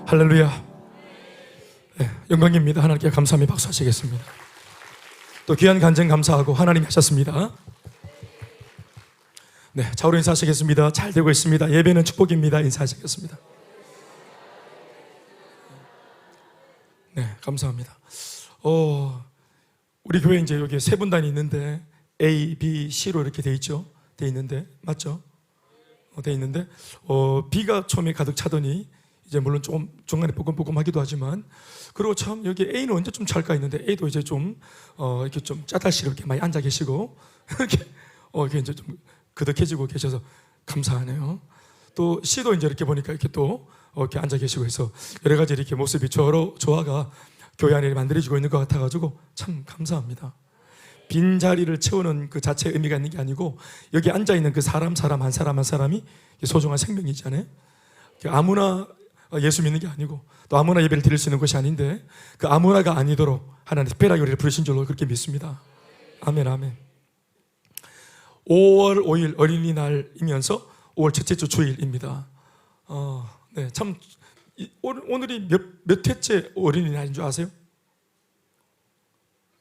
할렐루야. 네, 영광입니다. 하나님께 감사하며 박수하시겠습니다. 또 귀한 간증 감사하고 하나님이 하셨습니다. 네, 좌우로 인사하시겠습니다. 잘 되고 있습니다. 예배는 축복입니다. 인사하시겠습니다. 네, 감사합니다. 우리 교회 이제 여기 세 분단이 있는데 A, B, C로 이렇게 돼 있죠. 돼 있는데 맞죠? 돼 있는데 B가 처음에 가득 차더니 이제 물론 좀 중간에 뽀금뽀금하기도 하지만, 그리고 참 여기 A는 언제쯤 찰까 했는데 A도 이제 좀 이렇게 좀 짜다시럽게 많이 앉아 계시고 이렇게 이제 좀 그득해지고 계셔서 감사하네요. 또 C도 이제 이렇게 보니까 이렇게 또 이렇게 앉아 계시고 해서 여러 가지 이렇게 모습이 조화가 교회 안에 만들어지고 있는 것 같아가지고 참 감사합니다. 빈 자리를 채우는 그 자체의 의미가 있는 게 아니고 여기 앉아 있는 그 사람 한 사람이 소중한 생명이잖아요. 아무나 예수 믿는 게 아니고 또 아무나 예배를 드릴 수 있는 것이 아닌데 그 아무나가 아니도록 하나님 특별하게 우리를 부르신 줄로 그렇게 믿습니다. 아멘, 아멘. 5월 5일 어린이날이면서 5월 첫째 주 주일입니다. 네, 참 오늘이 몇 회째 어린이날인 줄 아세요?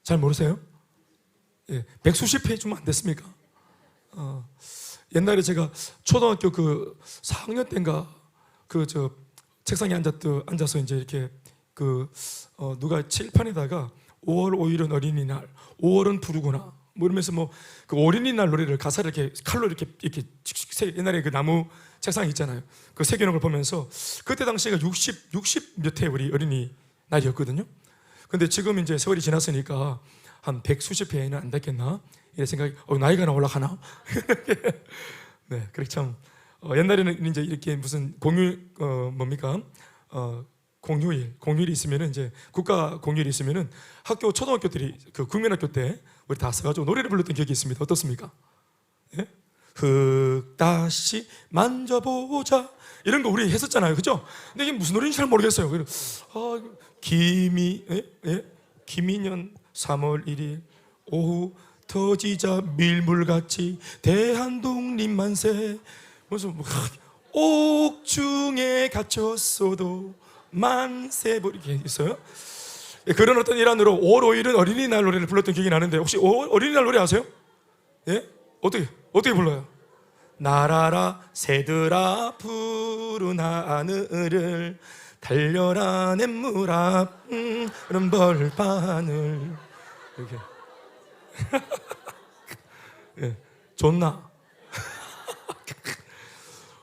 잘 모르세요? 예, 100수십 회쯤 안 됐습니까? 옛날에 제가 초등학교 그 4학년 때인가 책상에 앉아서 이제 이렇게 누가 칠판에다가 5월 5일은 어린이날, 5월은 부르구나 뭐 이러면서 그 어린이날 노래를 가사를 이렇게 칼로 이렇게 옛날에 그 나무 책상 있잖아요. 그 새겨놓은 걸 보면서 그때 당시가 60 몇 회 우리 어린이날이었거든요. 근데 지금 이제 세월이 지났으니까 한 100수십 회는 안 됐겠나 이런 생각이, 나이가 올라가나? 네, 그렇게 참. 옛날에는 이제 이렇게 무슨 공휴일이 있으면은 이제 국가 공휴일이 있으면은 초등학교들이 그 국민학교 때 우리 다 써가지고 노래를 불렀던 기억이 있습니다. 어떻습니까? 예? 흙 다시 만져보자 이런 거 우리 했었잖아요, 그죠? 근데 이게 무슨 노래인지 잘 모르겠어요. 김인년 3월 1일 오후 터지자 밀물같이 대한독립 만세. 무슨 옥중에 갇혔어도 만세 이렇게 있어요. 그런 어떤 일환으로 5월 5일은 어린이날 노래를 불렀던 기억이 나는데 혹시 어린이날 노래 아세요? 예? 어떻게 불러요? 날아라 새들아 푸른 하늘을 달려라 냇물 앞은 벌판을 이렇게 예, 좋나?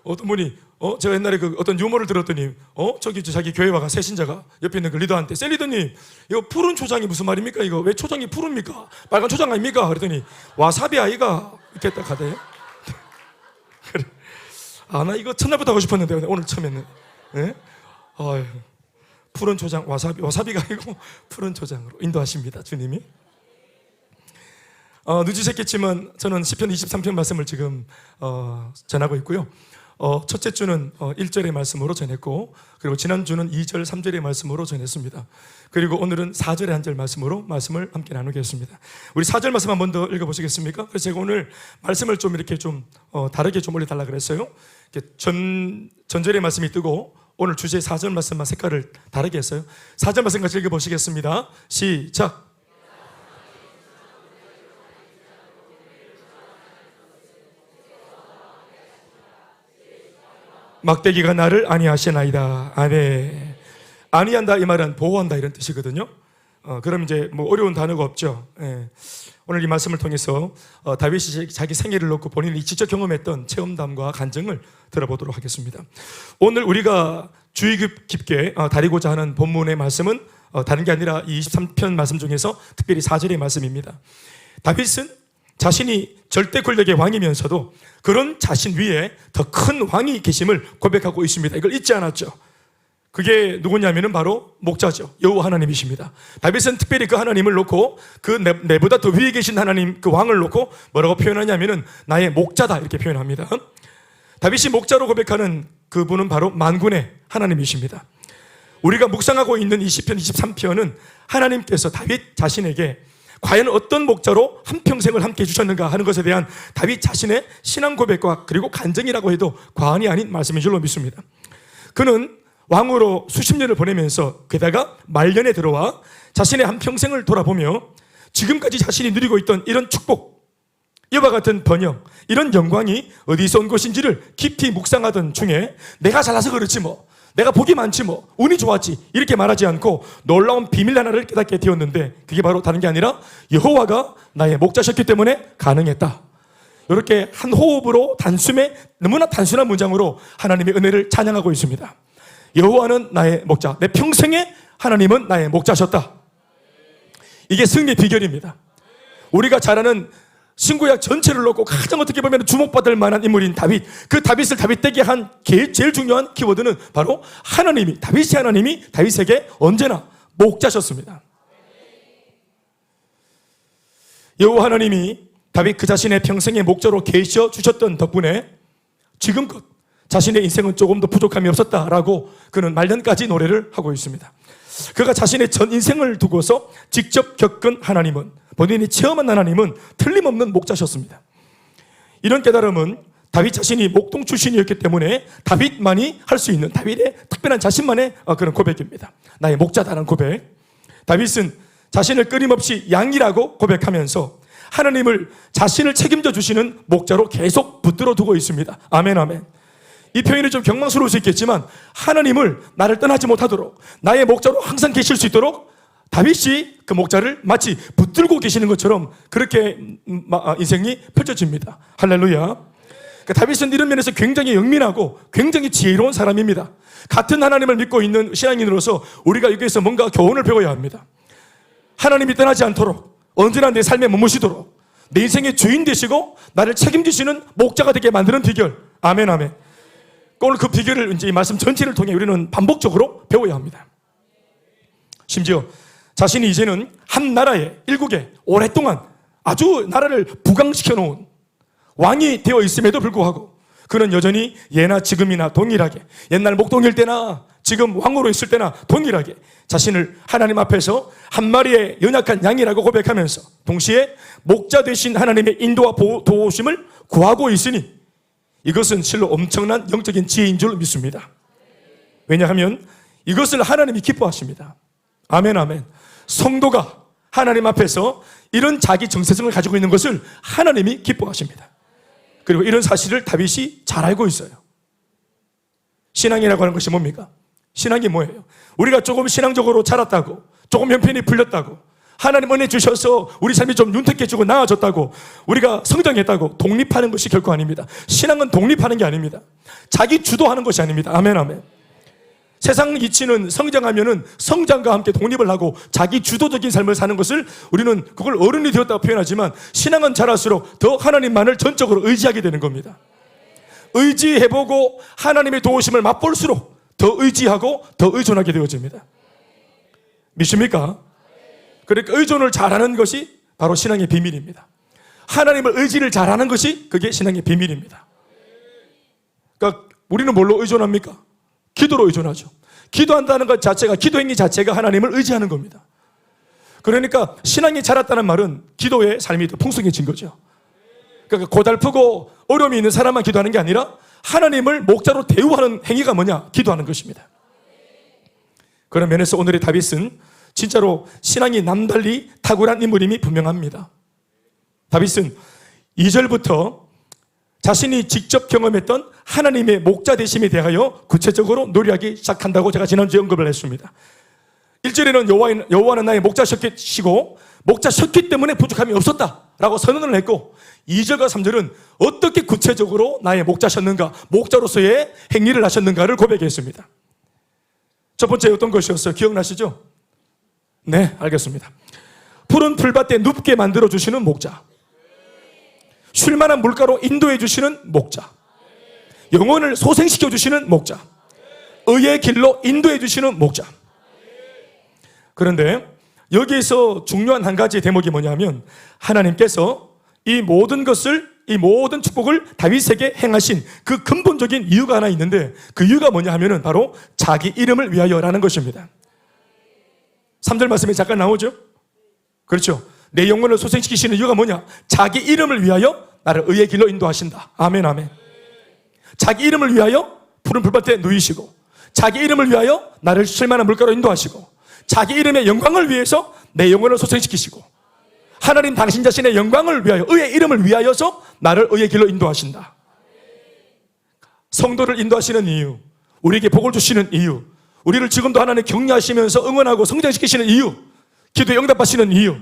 어떤 분이 제가 옛날에 어떤 유머를 들었더니 저기 자기 교회 와가 새신자가 옆에 있는 그 리더한테, 리더님 이거 푸른 초장이 무슨 말입니까? 이거 왜 초장이 푸릅니까? 빨간 초장 아닙니까? 그랬더니 와사비 아이가 이렇게 딱 하대요. 그래. 나 이거 첫날부터 하고 싶었는데 오늘 처음 했네. 네? 푸른 초장 와사비가 아니고 푸른 초장으로 인도하십니다, 주님이. 늦으셨겠지만 저는 시편 23편 말씀을 지금 전하고 있고요. 첫째 주는 1절의 말씀으로 전했고, 그리고 지난주는 2절 3절의 말씀으로 전했습니다. 그리고 오늘은 4절의 한 절 말씀으로 말씀을 함께 나누겠습니다. 우리 4절 말씀 한 번 더 읽어보시겠습니까? 그래서 제가 오늘 말씀을 좀 이렇게 좀 다르게 좀 올려달라 그랬어요. 전절의 말씀이 뜨고 오늘 주제 4절 말씀만 색깔을 다르게 했어요. 4절 말씀 같이 읽어보시겠습니다. 시작. 막대기가 나를 안위하시나이다. 아멘. 안위한다 이 말은 보호한다 이런 뜻이거든요. 그럼 이제 어려운 단어가 없죠. 예. 오늘 이 말씀을 통해서 다윗이 자기 생애를 놓고 본인이 직접 경험했던 체험담과 간증을 들어보도록 하겠습니다. 오늘 우리가 주의 깊게 다루고자 하는 본문의 말씀은 다른 게 아니라 이 23편 말씀 중에서 특별히 4절의 말씀입니다. 다윗은 자신이 절대 권력의 왕이면서도 그런 자신 위에 더 큰 왕이 계심을 고백하고 있습니다. 이걸 잊지 않았죠. 그게 누구냐면은 바로 목자죠. 여호와 하나님이십니다. 다윗은 특별히 그 하나님을 놓고 그 내보다 더 위에 계신 하나님, 그 왕을 놓고 뭐라고 표현하냐면은 나의 목자다 이렇게 표현합니다. 다윗이 목자로 고백하는 그분은 바로 만군의 하나님이십니다. 우리가 묵상하고 있는 이 시편 23편은 하나님께서 다윗 자신에게 과연 어떤 목자로 한평생을 함께 해주셨는가 하는 것에 대한 다윗 자신의 신앙 고백과 그리고 간증이라고 해도 과언이 아닌 말씀인 줄로 믿습니다. 그는 왕으로 수십 년을 보내면서 게다가 말년에 들어와 자신의 한평생을 돌아보며 지금까지 자신이 누리고 있던 이런 축복, 이와 같은 번영, 이런 영광이 어디서 온 것인지를 깊이 묵상하던 중에 내가 잘나서 그렇지 뭐, 내가 복이 많지 뭐, 운이 좋았지 이렇게 말하지 않고 놀라운 비밀 하나를 깨닫게 되었는데, 그게 바로 다른 게 아니라 여호와가 나의 목자셨기 때문에 가능했다. 이렇게 한 호흡으로 단숨에 너무나 단순한 문장으로 하나님의 은혜를 찬양하고 있습니다. 여호와는 나의 목자, 내 평생에 하나님은 나의 목자셨다. 이게 승리의 비결입니다. 우리가 잘 아는 신구약 전체를 놓고 가장 어떻게 보면 주목받을 만한 인물인 다윗, 그 다윗을 다윗되게 한 제일 중요한 키워드는 바로 다윗이 다윗에게 언제나 목자셨습니다. 여호와 하나님이 다윗 그 자신의 평생의 목자로 계셔 주셨던 덕분에 지금껏 자신의 인생은 조금 더 부족함이 없었다라고 그는 말년까지 노래를 하고 있습니다. 그가 자신의 전 인생을 두고서 직접 겪은 하나님은, 본인이 체험한 하나님은 틀림없는 목자셨습니다. 이런 깨달음은 다윗 자신이 목동 출신이었기 때문에 다윗만이 할 수 있는, 다윗의 특별한 자신만의 그런 고백입니다. 나의 목자다라는 고백. 다윗은 자신을 끊임없이 양이라고 고백하면서 하나님을 자신을 책임져 주시는 목자로 계속 붙들어 두고 있습니다. 아멘, 아멘. 이 표현이 좀 경망스러울 수 있겠지만 하나님을 나를 떠나지 못하도록 나의 목자로 항상 계실 수 있도록 다윗이 그 목자를 마치 붙들고 계시는 것처럼 그렇게 인생이 펼쳐집니다. 할렐루야. 그러니까 다윗은 이런 면에서 굉장히 영민하고 굉장히 지혜로운 사람입니다. 같은 하나님을 믿고 있는 신앙인으로서 우리가 여기에서 뭔가 교훈을 배워야 합니다. 하나님이 떠나지 않도록 언제나 내 삶에 머무시도록 내 인생의 주인 되시고 나를 책임지시는 목자가 되게 만드는 비결. 아멘, 아멘. 오늘 그 비결을 이제 이 말씀 전체를 통해 우리는 반복적으로 배워야 합니다. 심지어 자신이 이제는 한 나라에, 일국에 오랫동안 아주 나라를 부강시켜 놓은 왕이 되어 있음에도 불구하고 그는 여전히 예나 지금이나 동일하게, 옛날 목동일 때나 지금 왕으로 있을 때나 동일하게 자신을 하나님 앞에서 한 마리의 연약한 양이라고 고백하면서 동시에 목자 되신 하나님의 인도와 도우심을 구하고 있으니 이것은 실로 엄청난 영적인 지혜인 줄 믿습니다. 왜냐하면 이것을 하나님이 기뻐하십니다. 아멘, 아멘. 성도가 하나님 앞에서 이런 자기 정체성을 가지고 있는 것을 하나님이 기뻐하십니다. 그리고 이런 사실을 다윗이 잘 알고 있어요. 신앙이라고 하는 것이 뭡니까? 신앙이 뭐예요? 우리가 조금 신앙적으로 자랐다고, 조금 형편이 풀렸다고, 하나님 은혜 주셔서 우리 삶이 좀 윤택해지고 나아졌다고, 우리가 성장했다고 독립하는 것이 결코 아닙니다. 신앙은 독립하는 게 아닙니다. 자기 주도하는 것이 아닙니다. 아멘, 아멘. 세상 이치는 성장하면은 성장과 함께 독립을 하고 자기 주도적인 삶을 사는 것을 우리는 그걸 어른이 되었다고 표현하지만, 신앙은 자랄수록 더 하나님만을 전적으로 의지하게 되는 겁니다. 의지해보고 하나님의 도우심을 맛볼수록 더 의지하고 더 의존하게 되어집니다. 믿습니까? 그러니까 의존을 잘하는 것이 바로 신앙의 비밀입니다. 하나님을 의지를 잘하는 것이 그게 신앙의 비밀입니다. 그러니까 우리는 뭘로 의존합니까? 기도로 의존하죠. 기도한다는 것 자체가, 기도 행위 자체가 하나님을 의지하는 겁니다. 그러니까 신앙이 자랐다는 말은 기도의 삶이 더 풍성해진 거죠. 그러니까 고달프고 어려움이 있는 사람만 기도하는 게 아니라 하나님을 목자로 대우하는 행위가 뭐냐? 기도하는 것입니다. 그런 면에서 오늘의 다윗은 진짜로 신앙이 남달리 탁월한 인물임이 분명합니다. 다윗은 2절부터 자신이 직접 경험했던 하나님의 목자 되심에 대하여 구체적으로 노래하기 시작한다고 제가 지난주에 언급을 했습니다. 1절에는 여호와는 나의 목자시고 목자셨기 때문에 부족함이 없었다라고 선언을 했고, 2절과 3절은 어떻게 구체적으로 나의 목자셨는가, 목자로서의 행위를 하셨는가를 고백했습니다. 첫 번째 어떤 것이었어요? 기억나시죠? 네, 알겠습니다. 푸른 풀밭에 눕게 만들어주시는 목자, 쉴만한 물가로 인도해 주시는 목자, 영혼을 소생시켜 주시는 목자, 의의 길로 인도해 주시는 목자. 그런데 여기에서 중요한 한 가지 대목이 뭐냐면, 하나님께서 이 모든 것을 이 모든 축복을 다윗에게 행하신 그 근본적인 이유가 하나 있는데, 그 이유가 뭐냐 하면은 바로 자기 이름을 위하여라는 것입니다. 3절 말씀에 잠깐 나오죠? 그렇죠. 내 영혼을 소생시키시는 이유가 뭐냐? 자기 이름을 위하여 나를 의의 길로 인도하신다. 아멘, 아멘. 자기 이름을 위하여 푸른 풀밭에 누이시고, 자기 이름을 위하여 나를 쉴만한 물가로 인도하시고, 자기 이름의 영광을 위해서 내 영혼을 소생시키시고, 하나님 당신 자신의 영광을 위하여, 의의 이름을 위하여서 나를 의의 길로 인도하신다. 성도를 인도하시는 이유, 우리에게 복을 주시는 이유, 우리를 지금도 하나님 격려하시면서 응원하고 성장시키시는 이유, 기도에 응답하시는 이유,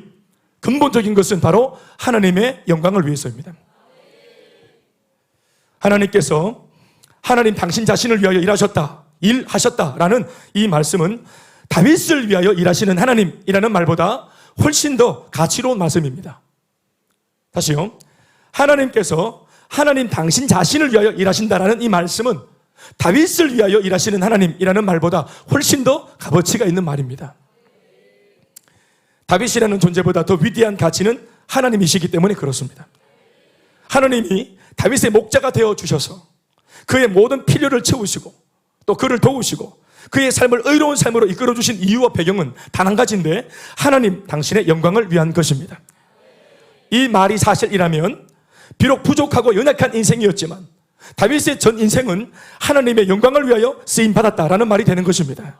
근본적인 것은 바로 하나님의 영광을 위해서입니다. 하나님께서 하나님 당신 자신을 위하여 일하셨다라는 이 말씀은 다윗을 위하여 일하시는 하나님이라는 말보다 훨씬 더 가치로운 말씀입니다. 다시요. 하나님께서 하나님 당신 자신을 위하여 일하신다라는 이 말씀은 다윗을 위하여 일하시는 하나님이라는 말보다 훨씬 더 값어치가 있는 말입니다. 다윗이라는 존재보다 더 위대한 가치는 하나님이시기 때문에 그렇습니다. 하나님이 다윗의 목자가 되어 주셔서 그의 모든 필요를 채우시고 또 그를 도우시고 그의 삶을 의로운 삶으로 이끌어 주신 이유와 배경은 단 한 가지인데, 하나님 당신의 영광을 위한 것입니다. 이 말이 사실이라면 비록 부족하고 연약한 인생이었지만 다윗의 전 인생은 하나님의 영광을 위하여 쓰임받았다라는 말이 되는 것입니다.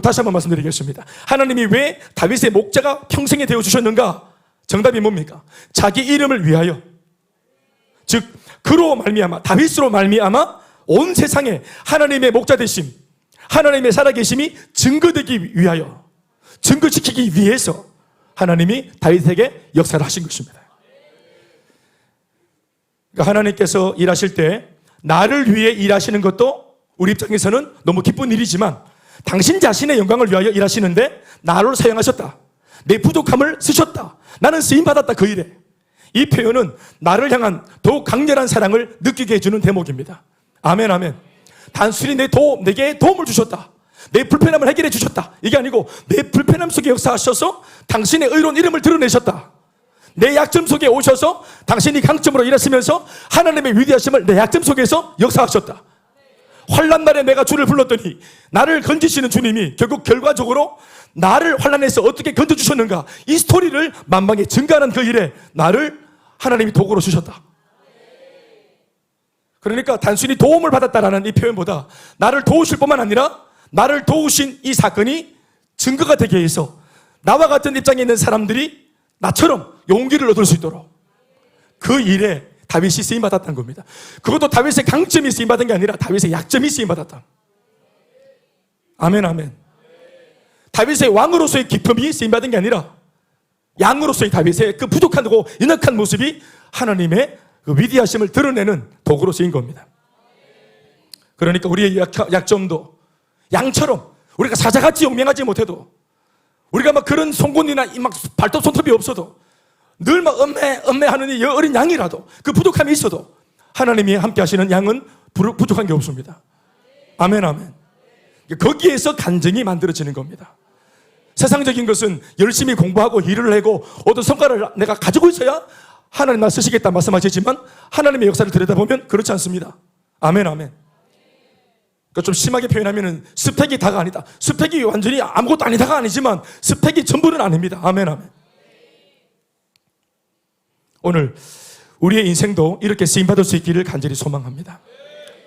다시 한번 말씀드리겠습니다. 하나님이 왜 다윗의 목자가 평생에 되어 주셨는가? 정답이 뭡니까? 자기 이름을 위하여, 즉 그로 말미암아, 다윗으로 말미암아 온 세상에 하나님의 목자 되심, 하나님의 살아계심이 증거되기 위하여, 증거시키기 위해서 하나님이 다윗에게 역사를 하신 것입니다. 그러니까 하나님께서 일하실 때 나를 위해 일하시는 것도 우리 입장에서는 너무 기쁜 일이지만, 당신 자신의 영광을 위하여 일하시는데 나를 사용하셨다, 내 부족함을 쓰셨다, 나는 쓰임받았다, 그 일에. 이 표현은 나를 향한 더욱 강렬한 사랑을 느끼게 해주는 대목입니다. 아멘, 아멘. 단순히 내게 도움을 주셨다, 내 불편함을 해결해 주셨다, 이게 아니고 내 불편함 속에 역사하셔서 당신의 의로운 이름을 드러내셨다, 내 약점 속에 오셔서 당신이 강점으로 일하시면서 하나님의 위대하심을 내 약점 속에서 역사하셨다. 환난 날에 내가 주를 불렀더니 나를 건지시는 주님이 결국 결과적으로 나를 환난에서 어떻게 건져주셨는가, 이 스토리를 만방에 증가하는 그 일에 나를 하나님이 도구로 주셨다. 그러니까 단순히 도움을 받았다라는 이 표현보다 나를 도우실 뿐만 아니라 나를 도우신 이 사건이 증거가 되게 해서 나와 같은 입장에 있는 사람들이 나처럼 용기를 얻을 수 있도록, 그 일에 다윗이 쓰임받았다는 겁니다. 그것도 다윗의 강점이 쓰임받은 게 아니라 다윗의 약점이 쓰임받았다. 아멘, 아멘. 다윗의 왕으로서의 기쁨이 쓰임받은 게 아니라 양으로서의 다윗의 그 부족하고 연약한 모습이 하나님의 그 위대하심을 드러내는 도구로 쓰인 겁니다. 그러니까 우리의 약점도 양처럼 우리가 사자같이 용맹하지 못해도, 우리가 막 그런 송곳니나 막 발톱 손톱이 없어도, 늘 막 음매하는 이 어린 양이라도 그 부족함이 있어도 하나님이 함께 하시는 양은 부족한 게 없습니다. 아멘, 아멘. 거기에서 간증이 만들어지는 겁니다. 세상적인 것은 열심히 공부하고 일을 하고 어떤 성과를 내가 가지고 있어야 하나님 나 쓰시겠다 말씀하시지만, 하나님의 역사를 들여다보면 그렇지 않습니다. 아멘, 아멘. 그러니까 좀 심하게 표현하면 스펙이 다가 아니다, 스펙이 완전히 아무것도 아니다가 아니지만 스펙이 전부는 아닙니다. 아멘, 아멘. 오늘 우리의 인생도 이렇게 쓰임받을 수 있기를 간절히 소망합니다.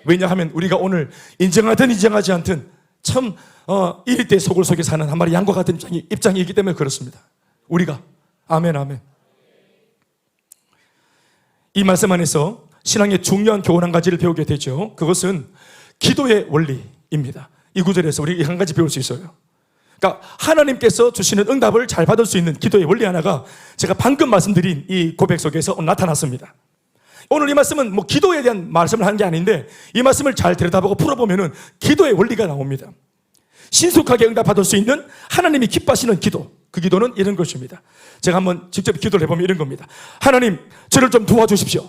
왜냐하면 우리가 오늘 인정하든 인정하지 않든 참 이리 때 속을 속에 사는 한 마리 양과 같은 입장이기 때문에 그렇습니다. 우리가. 아멘, 아멘. 이 말씀 안에서 신앙의 중요한 교훈 한 가지를 배우게 되죠. 그것은 기도의 원리입니다. 이 구절에서 우리 한 가지 배울 수 있어요. 그러니까 하나님께서 주시는 응답을 잘 받을 수 있는 기도의 원리 하나가 제가 방금 말씀드린 이 고백 속에서 나타났습니다. 오늘 이 말씀은 뭐 기도에 대한 말씀을 하는 게 아닌데, 이 말씀을 잘 들여다보고 풀어보면은 기도의 원리가 나옵니다. 신속하게 응답받을 수 있는 하나님이 기뻐하시는 기도, 그 기도는 이런 것입니다. 제가 한번 직접 기도를 해보면 이런 겁니다. 하나님, 저를 좀 도와주십시오.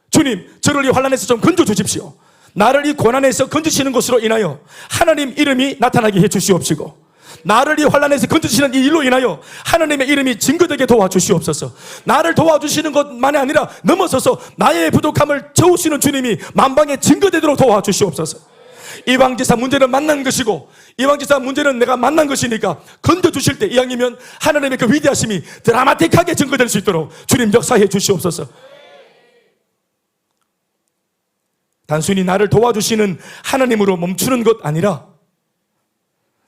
주님, 저를 이 환난에서 좀 건져주십시오. 나를 이 고난에서 건지시는 것으로 인하여 하나님 이름이 나타나게 해주시옵시고, 나를 이 환난에서 건져주시는 이 일로 인하여 하나님의 이름이 증거되게 도와주시옵소서. 나를 도와주시는 것만이 아니라 넘어서서 나의 부족함을 채우시는 주님이 만방에 증거되도록 도와주시옵소서. 이방지사 문제는 만난 것이고 이방지사 문제는 내가 만난 것이니까 건져주실 때 이왕이면 하나님의 그 위대하심이 드라마틱하게 증거될 수 있도록 주님 역사해 주시옵소서. 단순히 나를 도와주시는 하나님으로 멈추는 것 아니라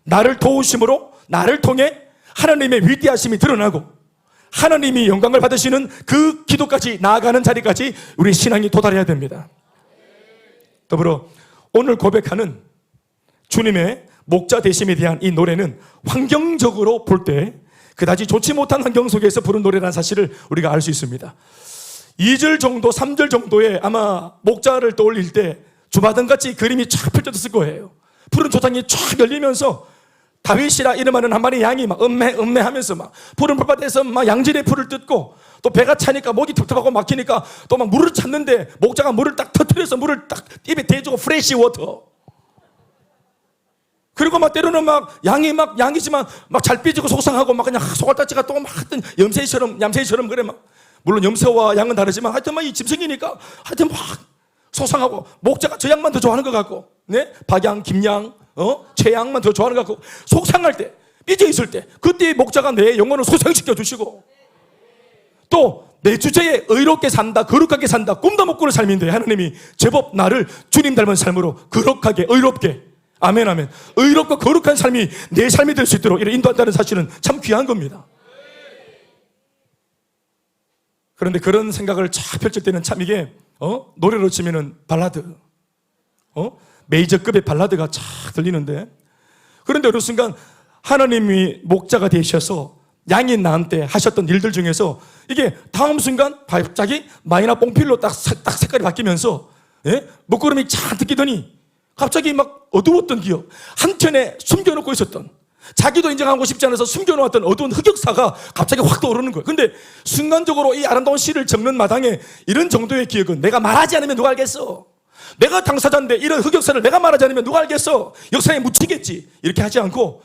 나를 도우심으로 나를 통해 하나님의 위대하심이 드러나고 하나님이 영광을 받으시는 그 기도까지 나아가는 자리까지 우리 신앙이 도달해야 됩니다. 더불어 오늘 고백하는 주님의 목자 되심에 대한 이 노래는 환경적으로 볼 때 그다지 좋지 못한 환경 속에서 부른 노래라는 사실을 우리가 알 수 있습니다. 2절 정도, 3절 정도에 아마 목자를 떠올릴 때 주마등같이 그림이 쫙 펼쳐졌을 거예요. 푸른 초장이 쫙 열리면서 다윗이라 이름하는 한 마리 양이 막 음메 하면서 막 푸른 풀밭에서 막 양질의 풀을 뜯고 또 배가 차니까 목이 텁텁하고 막히니까 또 막 물을 찾는데 목자가 물을 딱 터뜨려서 물을 딱 입에 대주고 프레시 워터. 그리고 막 때로는 막 양이 막 양이지만 막 잘 삐지고 속상하고 막 그냥 소갈딱지가 또 막 하여튼 얌새처럼 그래 막. 물론 염소와 양은 다르지만 하여튼 막 이 짐승이니까 하여튼 막 소상하고 목자가 저 양만 더 좋아하는 것 같고, 네? 박양, 김양, 최양만 더 좋아하는 것 같고 속상할 때, 삐져 있을 때 그때 목자가 내 영혼을 소생시켜 주시고 또 내 주제에 의롭게 산다, 거룩하게 산다, 꿈도 못 꾸는 삶인데 하나님이 제법 나를 주님 닮은 삶으로 거룩하게, 의롭게, 아멘 아멘, 의롭고 거룩한 삶이 내 삶이 될 수 있도록 이렇게 인도한다는 사실은 참 귀한 겁니다. 그런데 그런 생각을 쫙 펼칠 때는 참 이게 노래로 치면은 발라드, 메이저급의 발라드가 쫙 들리는데, 그런데 어느 순간 하나님이 목자가 되셔서 양이 나한테 하셨던 일들 중에서 이게 다음 순간 갑자기 마이너 뽕필로 딱 색깔이 바뀌면서, 예? 먹구름이 잔뜩 끼더니 갑자기 막 어두웠던 기억, 한켠에 숨겨놓고 있었던, 자기도 인정하고 싶지 않아서 숨겨놓았던 어두운 흑역사가 갑자기 확 떠오르는 거예요. 근데 순간적으로 이 아름다운 시를 적는 마당에 이런 정도의 기억은 내가 말하지 않으면 누가 알겠어? 내가 당사자인데 이런 흑역사를 내가 말하지 않으면 누가 알겠어? 역사에 묻히겠지. 이렇게 하지 않고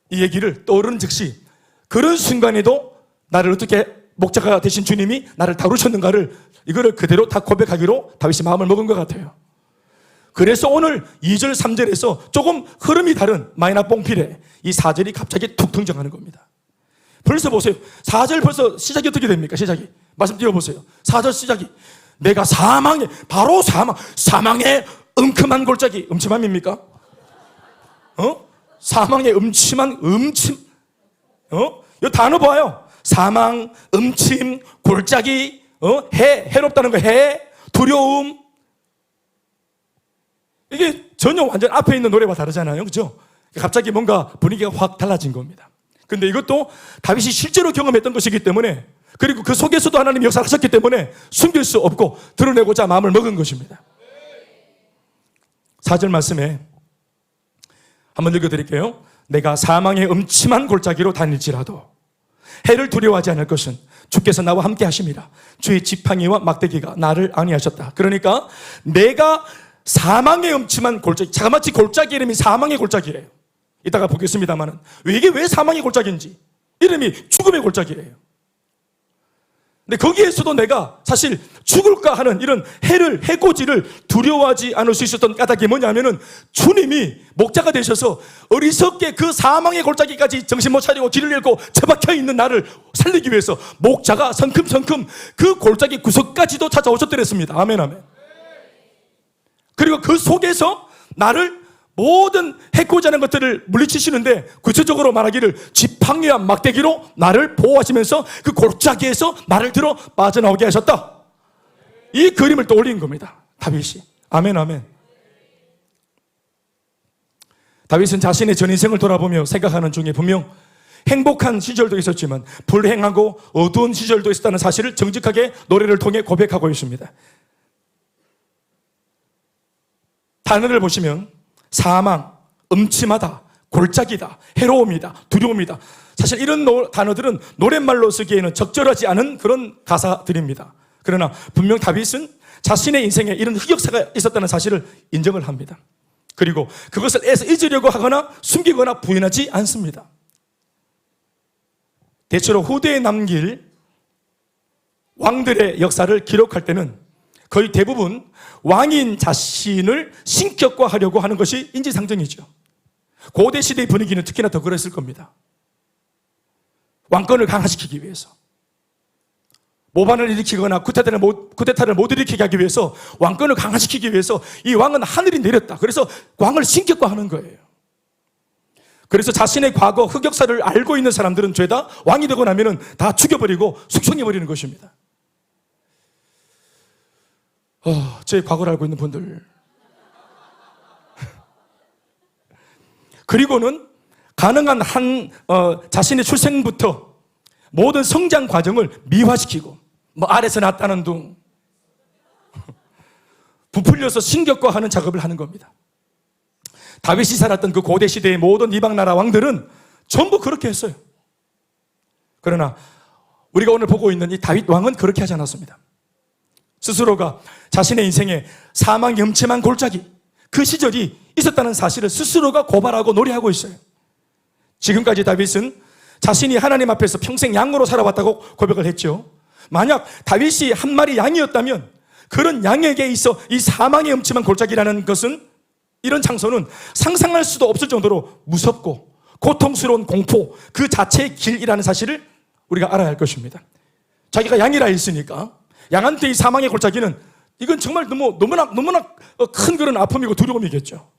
이 얘기를 떠오르는 즉시 그런 순간에도 나를 어떻게 목자가 되신 주님이 나를 다루셨는가를 이거를 그대로 다 고백하기로 다윗이 마음을 먹은 것 같아요. 그래서 오늘 2절, 3절에서 조금 흐름이 다른 마이너 뽕필에 이 4절이 갑자기 툭 등장하는 겁니다. 벌써 보세요. 4절 벌써 시작이 어떻게 됩니까? 시작이. 말씀드려보세요. 4절 시작이. 내가 바로 사망의 음침한 골짜기. 음침함입니까? 사망의 이 단어 봐요. 사망, 음침, 골짜기, 해롭다는 거, 두려움. 이게 전혀 완전 앞에 있는 노래와 다르잖아요. 그죠? 갑자기 뭔가 분위기가 확 달라진 겁니다. 근데 이것도 다윗이 실제로 경험했던 것이기 때문에, 그리고 그 속에서도 하나님이 역사를 하셨기 때문에 숨길 수 없고 드러내고자 마음을 먹은 것입니다. 4절 말씀에 한번 읽어드릴게요. 내가 사망의 음침한 골짜기로 다닐지라도 해를 두려워하지 않을 것은 주께서 나와 함께 하심이라. 주의 지팡이와 막대기가 나를 안위하셨다. 그러니까 내가 사망의 음침한 골짜기, 자그마치 골짜기 이름이 사망의 골짜기래요. 이따가 보겠습니다만은 이게 왜 사망의 골짜기인지, 이름이 죽음의 골짜기래요. 근데 거기에서도 내가 사실 죽을까 하는 이런 해코지를 두려워하지 않을 수 있었던 까닭이 뭐냐면은 주님이 목자가 되셔서 어리석게 그 사망의 골짜기까지 정신 못 차리고 길을 잃고 처박혀 있는 나를 살리기 위해서 목자가 성큼성큼 그 골짜기 구석까지도 찾아오셨더랬습니다. 아멘 아멘. 그리고 그 속에서 나를 모든 해코지 하는 것들을 물리치시는데 구체적으로 말하기를 지팡이와 막대기로 나를 보호하시면서 그 골짜기에서 나를 들어 빠져나오게 하셨다. 이 그림을 떠올린 겁니다. 다윗이. 아멘 아멘. 다윗은 자신의 전 인생을 돌아보며 생각하는 중에 분명 행복한 시절도 있었지만 불행하고 어두운 시절도 있었다는 사실을 정직하게 노래를 통해 고백하고 있습니다. 단어를 보시면 사망, 음침하다, 골짜기다, 해로움이다, 두려움이다. 사실 이런 단어들은 노랫말로 쓰기에는 적절하지 않은 그런 가사들입니다. 그러나 분명 다윗은 자신의 인생에 이런 흑역사가 있었다는 사실을 인정을 합니다. 그리고 그것을 애써 잊으려고 하거나 숨기거나 부인하지 않습니다. 대체로 후대에 남길 왕들의 역사를 기록할 때는 거의 대부분 왕인 자신을 신격화하려고 하는 것이 인지상정이죠. 고대 시대의 분위기는 특히나 더 그랬을 겁니다. 왕권을 강화시키기 위해서, 모반을 일으키거나 쿠데타를 못 일으키게 하기 위해서, 왕권을 강화시키기 위해서 이 왕은 하늘이 내렸다. 그래서 왕을 신격화하는 거예요. 그래서 자신의 과거 흑역사를 알고 있는 사람들은 죄다 왕이 되고 나면은 다 죽여버리고 숙청해버리는 것입니다. 제 과거를 알고 있는 분들. 그리고는 가능한 자신의 출생부터 모든 성장 과정을 미화시키고, 알에서 낳았다는 둥, 부풀려서 신격화하는 작업을 하는 겁니다. 다윗이 살았던 그 고대 시대의 모든 이방 나라 왕들은 전부 그렇게 했어요. 그러나 우리가 오늘 보고 있는 이 다윗 왕은 그렇게 하지 않았습니다. 스스로가 자신의 인생에 사망 염치만 골짜기, 그 시절이 있었다는 사실을 스스로가 고발하고 노래하고 있어요. 지금까지 다윗은 자신이 하나님 앞에서 평생 양으로 살아왔다고 고백을 했죠. 만약 다윗이 한 마리 양이었다면 그런 양에게 있어 이 사망의 음침한 골짜기라는 것은, 이런 장소는 상상할 수도 없을 정도로 무섭고 고통스러운 공포 그 자체의 길이라는 사실을 우리가 알아야 할 것입니다. 자기가 양이라 했으니까 양한테 이 사망의 골짜기는 이건 정말 너무나 큰 그런 아픔이고 두려움이겠죠.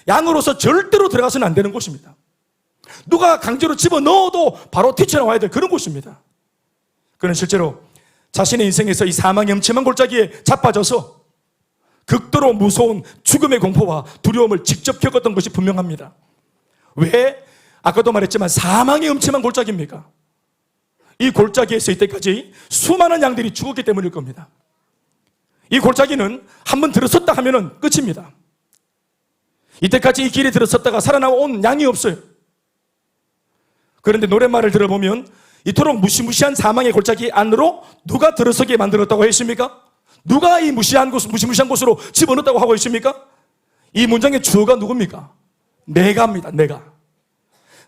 양으로서 절대로 들어가서는 안 되는 곳입니다. 누가 강제로 집어넣어도 바로 튀쳐나와야 될 그런 곳입니다. 그는 실제로 자신의 인생에서 이 사망의 음침한 골짜기에 자빠져서 극도로 무서운 죽음의 공포와 두려움을 직접 겪었던 것이 분명합니다. 왜? 아까도 말했지만 사망의 음침한 골짜기입니까? 이 골짜기에서 이때까지 수많은 양들이 죽었기 때문일 겁니다. 이 골짜기는 한번 들어섰다 하면 끝입니다. 이때까지 이 길에 들어섰다가 살아나온 양이 없어요. 그런데 노랫말을 들어보면 이토록 무시무시한 사망의 골짜기 안으로 누가 들어서게 만들었다고 했습니까? 누가 이 무시무시한 곳으로 집어넣었다고 하고 있습니까? 이 문장의 주어가 누굽니까? 내가입니다.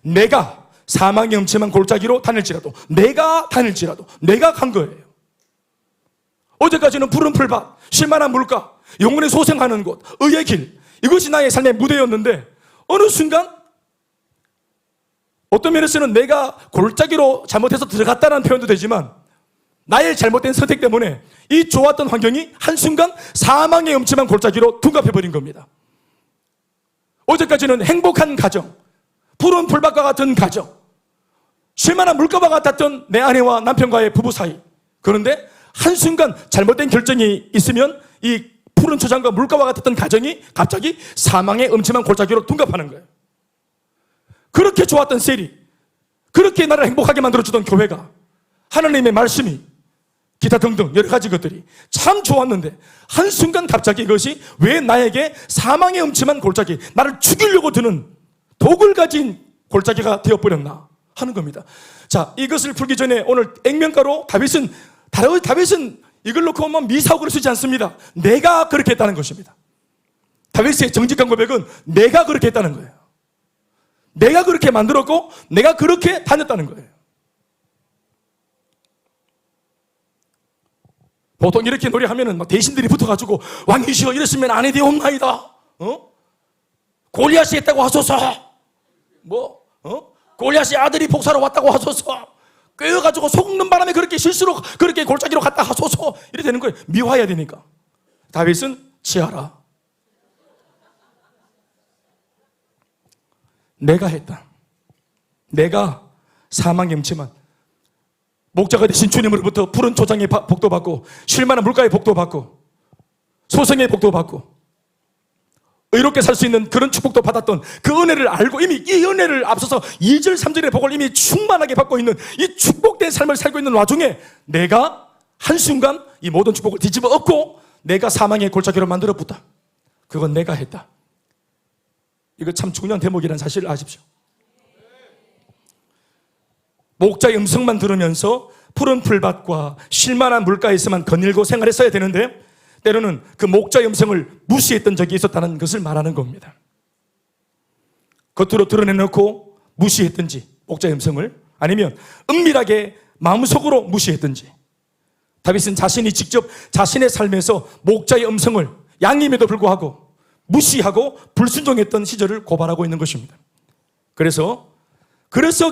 내가 사망의 음침한 골짜기로 다닐지라도, 내가 간 거예요. 어제까지는 푸른 풀밭, 쉴만한 물가, 영혼의 소생하는 곳, 의의 길, 이것이 나의 삶의 무대였는데 어느 순간 어떤 면에서는 내가 골짜기로 잘못해서 들어갔다는 표현도 되지만 나의 잘못된 선택 때문에 이 좋았던 환경이 한순간 사망의 음침한 골짜기로 둔갑해버린 겁니다. 어제까지는 행복한 가정, 푸른 풀밭과 같은 가정, 쉴만한 물가와 같았던 내 아내와 남편과의 부부 사이. 그런데 한순간 잘못된 결정이 있으면 이 푸른 초장과 물가와 같았던 가정이 갑자기 사망의 음침한 골짜기로 둔갑하는 거예요. 그렇게 좋았던 셀이, 그렇게 나를 행복하게 만들어주던 교회가, 하나님의 말씀이, 기타 등등 여러 가지 것들이 참 좋았는데 한순간 갑자기 이것이 왜 나에게 사망의 음침한 골짜기, 나를 죽이려고 드는 독을 가진 골짜기가 되어버렸나 하는 겁니다. 자, 이것을 풀기 전에 오늘 액면가로 다윗은 이걸 놓고 미사옥을 쓰지 않습니다. 내가 그렇게 했다는 것입니다. 다윗의 정직한 고백은 내가 그렇게 했다는 거예요. 내가 그렇게 만들었고 내가 그렇게 다녔다는 거예요. 보통 이렇게 노래하면은 대신들이 붙어가지고 왕이시여 이랬으면 안 해되옵나이다. 골리앗이 했다고 하소서. 골리앗이 아들이 복사로 왔다고 하소서. 꿰어가지고 속는 바람에 그렇게 실수로 그렇게 골짜기로 갔다 하소서. 이래 되는 거예요. 미화해야 되니까. 다윗은 치하라. 내가 했다. 내가 사망의 음침한 목자가 되신 주님으로부터 푸른 초장의 복도 받고 쉴만한 물가의 복도 받고 소생의 복도 받고 의롭게 살 수 있는 그런 축복도 받았던 그 은혜를 알고 이미 이 은혜를 앞서서 2절 3절의 복을 이미 충만하게 받고 있는 이 축복된 삶을 살고 있는 와중에 내가 한순간 이 모든 축복을 뒤집어 엎고 내가 사망의 골짜기로 만들어 붙다. 그건 내가 했다. 이거 참 중요한 대목이라는 사실을 아십시오. 목자의 음성만 들으면서 푸른 풀밭과 쉴만한 물가에서만 거닐고 생활했어야 되는데 때로는 그 목자의 음성을 무시했던 적이 있었다는 것을 말하는 겁니다. 겉으로 드러내놓고 무시했든지 목자의 음성을, 아니면 은밀하게 마음속으로 무시했든지, 다윗은 자신이 직접 자신의 삶에서 목자의 음성을 양임에도 불구하고 무시하고 불순종했던 시절을 고발하고 있는 것입니다. 그래서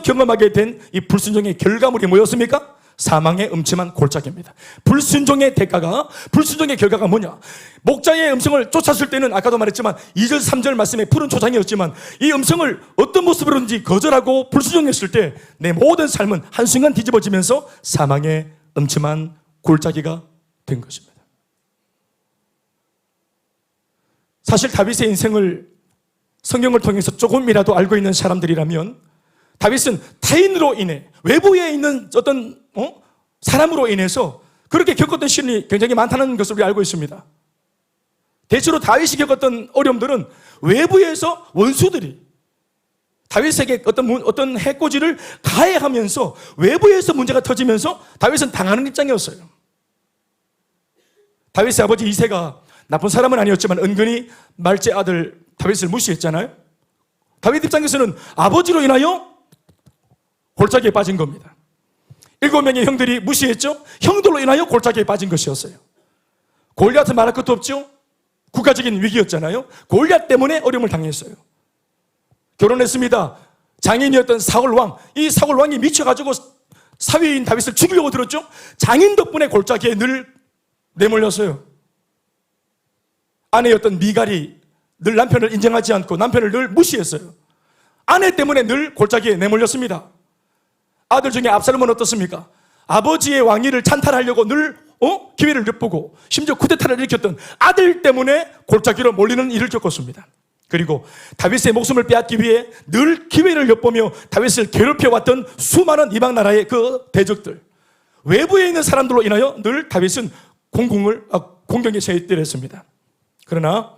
경험하게 된 이 불순종의 결과물이 뭐였습니까? 사망의 음침한 골짜기입니다. 불순종의 결과가 뭐냐? 목자의 음성을 쫓았을 때는 아까도 말했지만 2절 3절 말씀에 푸른 초장이었지만, 이 음성을 어떤 모습으로든지 거절하고 불순종했을 때 내 모든 삶은 한순간 뒤집어지면서 사망의 음침한 골짜기가 된 것입니다. 사실 다윗의 인생을 성경을 통해서 조금이라도 알고 있는 사람들이라면, 다윗은 타인으로 인해, 외부에 있는 어떤 사람으로 인해서 그렇게 겪었던 시련이 굉장히 많다는 것을 우리 알고 있습니다. 대체로 다윗이 겪었던 어려움들은 외부에서 원수들이 다윗에게 어떤 해코지를 가해하면서 외부에서 문제가 터지면서 다윗은 당하는 입장이었어요. 다윗의 아버지 이새가 나쁜 사람은 아니었지만 은근히 말제 아들 다윗을 무시했잖아요. 다윗 입장에서는 아버지로 인하여 골짜기에 빠진 겁니다. 7명의 형들이 무시했죠. 형들로 인하여 골짜기에 빠진 것이었어요. 골리앗은 말할 것도 없죠. 국가적인 위기였잖아요. 골리앗 때문에 어려움을 당했어요. 결혼했습니다. 장인이었던 사울왕, 이 사울왕이 미쳐가지고 사위인 다윗을 죽이려고 들었죠. 장인 덕분에 골짜기에 늘 내몰렸어요. 아내였던 미갈이 늘 남편을 인정하지 않고 남편을 늘 무시했어요. 아내 때문에 늘 골짜기에 내몰렸습니다. 아들 중에 압살롬은 어떻습니까? 아버지의 왕위를 찬탈하려고 늘 기회를 엿보고 심지어 쿠데타를 일으켰던 아들 때문에 골짜기로 몰리는 일을 겪었습니다. 그리고 다윗의 목숨을 빼앗기 위해 늘 기회를 엿보며 다윗을 괴롭혀왔던 수많은 이방 나라의 그 대적들, 외부에 있는 사람들로 인하여 늘 다윗은 공경에 처했더랬습니다. 그러나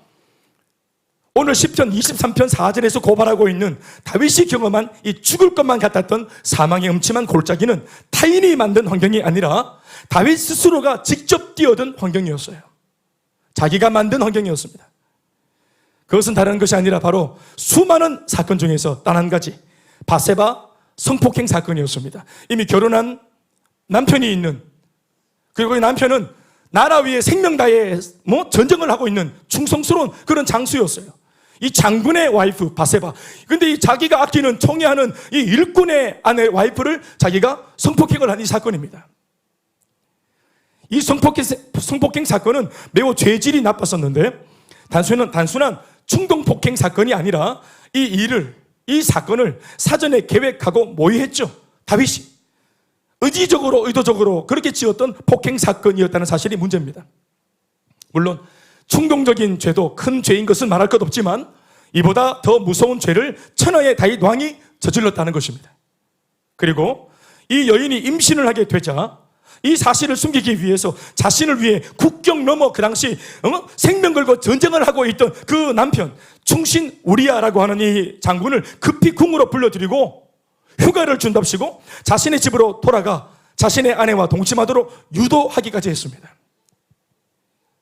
오늘 10편 23편 4절에서 고발하고 있는 다윗이 경험한 이 죽을 것만 같았던 사망의 음침한 골짜기는 타인이 만든 환경이 아니라 다윗 스스로가 직접 뛰어든 환경이었어요. 자기가 만든 환경이었습니다. 그것은 다른 것이 아니라 바로 수많은 사건 중에서 단 한 가지, 바세바 성폭행 사건이었습니다. 이미 결혼한 남편이 있는, 그리고 이 남편은 나라 위에 생명 다해 전쟁을 하고 있는 충성스러운 그런 장수였어요. 이 장군의 와이프 바세바. 근데 이 자기가 아끼는 총애하는 이 일꾼의 아내 와이프를 자기가 성폭행을 한 이 사건입니다. 이 성폭행 사건은 매우 죄질이 나빴었는데, 단순한 충동폭행 사건이 아니라 이 사건을 사전에 계획하고 모의했죠. 다윗이 의지적으로 의도적으로 그렇게 지었던 폭행 사건이었다는 사실이 문제입니다. 물론 충동적인 죄도 큰 죄인 것은 말할 것 없지만 이보다 더 무서운 죄를 천하의 다윗 왕이 저질렀다는 것입니다. 그리고 이 여인이 임신을 하게 되자 이 사실을 숨기기 위해서 자신을 위해 국경 넘어 그 당시 생명 걸고 전쟁을 하고 있던 그 남편 충신 우리야라고 하는 이 장군을 급히 궁으로 불러들이고 휴가를 준답시고 자신의 집으로 돌아가 자신의 아내와 동침하도록 유도하기까지 했습니다.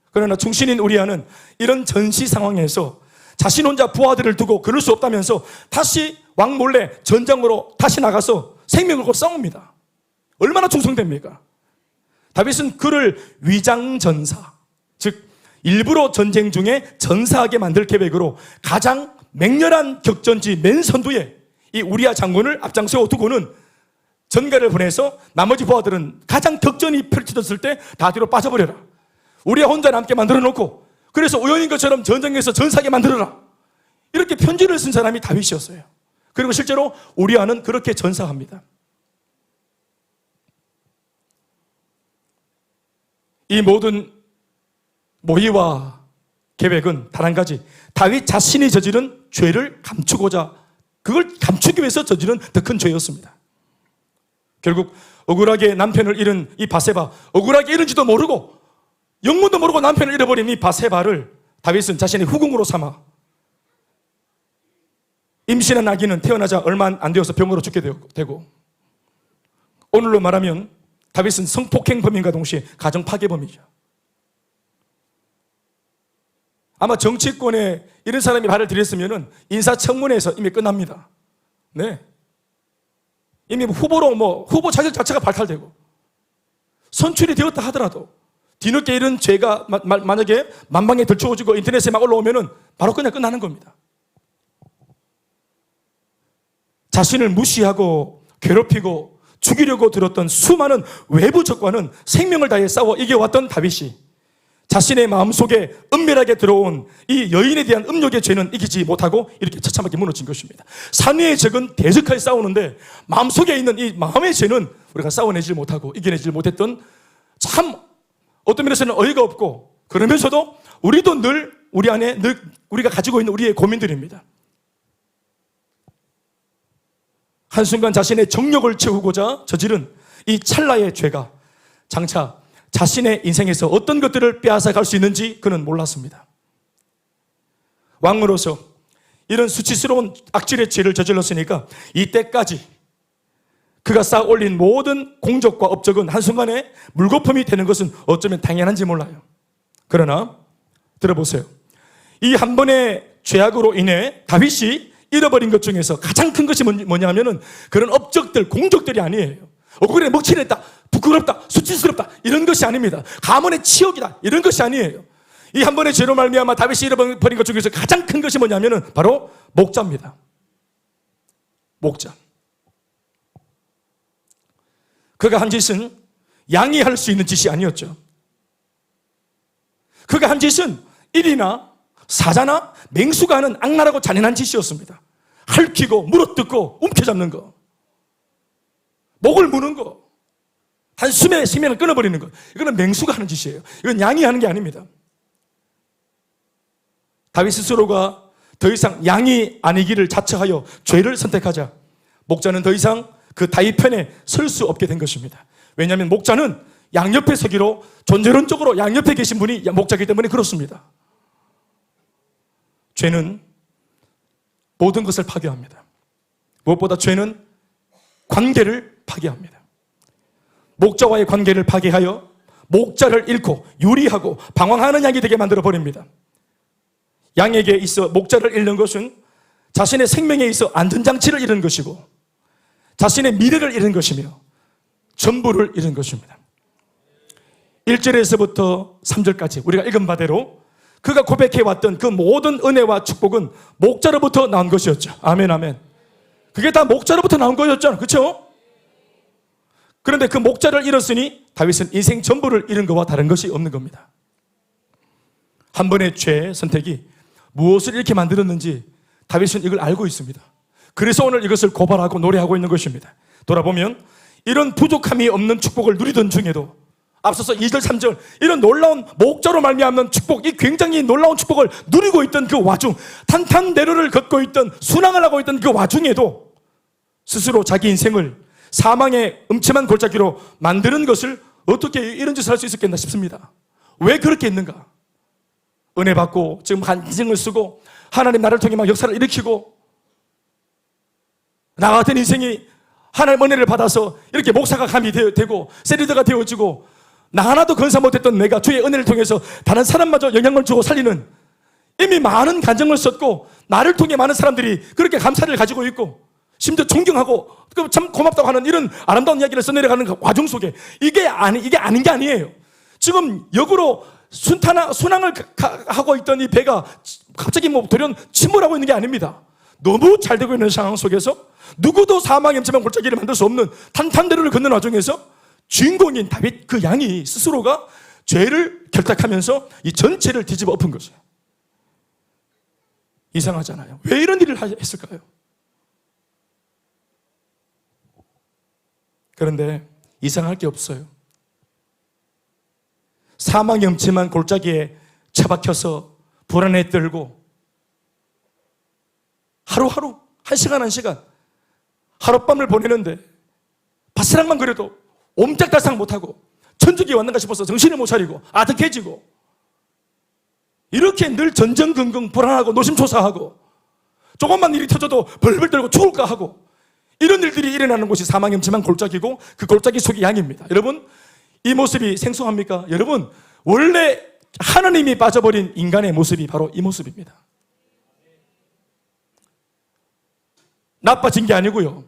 그러나 충신인 우리야는 이런 전시 상황에서 자신 혼자 부하들을 두고 그럴 수 없다면서 다시 왕 몰래 전장으로 다시 나가서 생명을 걸고 싸웁니다. 얼마나 충성됩니까? 다윗은 그를 위장전사, 즉 일부러 전쟁 중에 전사하게 만들 계획으로 가장 맹렬한 격전지 맨 선두에 이 우리야 장군을 앞장세워 두고는 전가를 보내서 나머지 부하들은 가장 격전이 펼쳐졌을 때 다 뒤로 빠져버려라. 우리야 혼자 남게 만들어 놓고 그래서 우연인 것처럼 전쟁에서 전사하게 만들어라. 이렇게 편지를 쓴 사람이 다윗이었어요. 그리고 실제로 우리야는 그렇게 전사합니다. 이 모든 모의와 계획은 단 한 가지, 다윗 자신이 저지른 죄를 감추고자, 그걸 감추기 위해서 저지른 더 큰 죄였습니다. 결국 억울하게 남편을 잃은 이 바세바, 억울하게 잃은지도 모르고 영문도 모르고 남편을 잃어버린 이 바세바를 다윗은 자신의 후궁으로 삼아 임신한 아기는 태어나자 얼마 안 되어서 병으로 죽게 되고, 오늘로 말하면 다윗은 성폭행범인과 동시에 가정 파괴범이죠. 아마 정치권에 이런 사람이 발을 들였으면 인사청문회에서 이미 끝납니다. 네. 이미 후보 자격 자체가 발탈되고 선출이 되었다 하더라도 뒤늦게 이런 죄가 만약에 만방에 들춰지고 인터넷에 막 올라오면은 바로 그냥 끝나는 겁니다. 자신을 무시하고 괴롭히고 죽이려고 들었던 수많은 외부 적과는 생명을 다해 싸워 이겨왔던 다윗이 자신의 마음속에 은밀하게 들어온 이 여인에 대한 음욕의 죄는 이기지 못하고 이렇게 처참하게 무너진 것입니다. 산위의 적은 대적하게 싸우는데 마음속에 있는 이 마음의 죄는 우리가 싸워내지 못하고 이겨내지 못했던 참 어떤 면에서는 어이가 없고 그러면서도 우리도 늘 우리 안에 늘 우리가 가지고 있는 우리의 고민들입니다. 한순간 자신의 정욕을 채우고자 저지른 이 찰나의 죄가 장차 자신의 인생에서 어떤 것들을 빼앗아 갈 수 있는지 그는 몰랐습니다. 왕으로서 이런 수치스러운 악질의 죄를 저질렀으니까 이때까지 그가 쌓아 올린 모든 공적과 업적은 한순간에 물거품이 되는 것은 어쩌면 당연한지 몰라요. 그러나 들어보세요. 이 한 번의 죄악으로 인해 다윗이 잃어버린 것 중에서 가장 큰 것이 뭐냐 하면은 그런 업적들, 공적들이 아니에요. 얼굴에 먹칠했다, 부끄럽다, 수치스럽다 이런 것이 아닙니다. 가문의 치욕이다 이런 것이 아니에요. 이 한 번의 죄로 말미암아 다윗이 잃어버린 것 중에서 가장 큰 것이 뭐냐면은 바로 목자입니다. 목자. 그가 한 짓은 양이 할 수 있는 짓이 아니었죠. 그가 한 짓은 일이나 사자나 맹수가 하는 악랄하고 잔인한 짓이었습니다. 핥히고 물어뜯고 움켜잡는 거, 목을 무는 거, 한숨에 생명을 끊어버리는 거, 이거는 맹수가 하는 짓이에요. 이건 양이 하는 게 아닙니다. 다윗 스스로가 더 이상 양이 아니기를 자처하여 죄를 선택하자 목자는 더 이상 그 다윗 편에 설 수 없게 된 것입니다. 왜냐하면 목자는 양옆에 서기로 존재론적으로 양옆에 계신 분이 목자이기 때문에 그렇습니다. 죄는 모든 것을 파괴합니다. 무엇보다 죄는 관계를 파괴합니다. 목자와의 관계를 파괴하여 목자를 잃고 유리하고 방황하는 양이 되게 만들어버립니다. 양에게 있어 목자를 잃는 것은 자신의 생명에 있어 안전장치를 잃은 것이고 자신의 미래를 잃은 것이며 전부를 잃은 것입니다. 1절에서부터 3절까지 우리가 읽은 바대로 그가 고백해왔던 그 모든 은혜와 축복은 목자로부터 나온 것이었죠. 아멘, 아멘. 그게 다 목자로부터 나온 거였잖아요. 그렇죠? 그런데 그 목자를 잃었으니 다윗은 인생 전부를 잃은 것과 다른 것이 없는 겁니다. 한 번의 죄의 선택이 무엇을 이렇게 만들었는지 다윗은 이걸 알고 있습니다. 그래서 오늘 이것을 고발하고 노래하고 있는 것입니다. 돌아보면 이런 부족함이 없는 축복을 누리던 중에도 앞서서 2절, 3절 이런 놀라운 목자로 말미암는 축복, 이 굉장히 놀라운 축복을 누리고 있던 그 와중, 탄탄대로를 걷고 있던 순항을 하고 있던 그 와중에도 스스로 자기 인생을 사망의 음침한 골짜기로 만드는 것을 어떻게 이런 짓을 할 수 있었겠나 싶습니다. 왜 그렇게 했는가? 은혜 받고 지금 한증을 쓰고 하나님 나를 통해 막 역사를 일으키고 나 같은 인생이 하나님 은혜를 받아서 이렇게 목사가 감이 되고 세리더가 되어지고 나 하나도 건사 못했던 내가 주의 은혜를 통해서 다른 사람마저 영향을 주고 살리는 이미 많은 간증을 썼고 나를 통해 많은 사람들이 그렇게 감사를 가지고 있고 심지어 존경하고 참 고맙다고 하는 이런 아름다운 이야기를 써내려가는 그 와중 속에 이게 아닌 게 아니에요. 지금 역으로 순항을 하고 있던 이 배가 갑자기 돌연 침몰하고 있는 게 아닙니다. 너무 잘 되고 있는 상황 속에서 누구도 사망의 음침한 골짜기를 만들 수 없는 탄탄대로를 걷는 와중에서 주인공인 다윗 그 양이 스스로가 죄를 결탁하면서 이 전체를 뒤집어 엎은 거죠. 이상하잖아요. 왜 이런 일을 했을까요? 그런데 이상할 게 없어요. 사망의 음침한 골짜기에 처박혀서 불안에 떨고 하루하루, 한 시간 하룻밤을 보내는데 바스락만 그래도 옴짝달싹 못하고 천국이 왔는가 싶어서 정신을 못 차리고 아득해지고 이렇게 늘 전전긍긍 불안하고 노심초사하고 조금만 일이 터져도 벌벌 떨고 죽을까 하고 이런 일들이 일어나는 곳이 사망의 음침한 골짜기고 그 골짜기 속의 양입니다. 여러분 이 모습이 생소합니까? 여러분 원래 하나님이 빠져버린 인간의 모습이 바로 이 모습입니다. 나빠진 게 아니고요,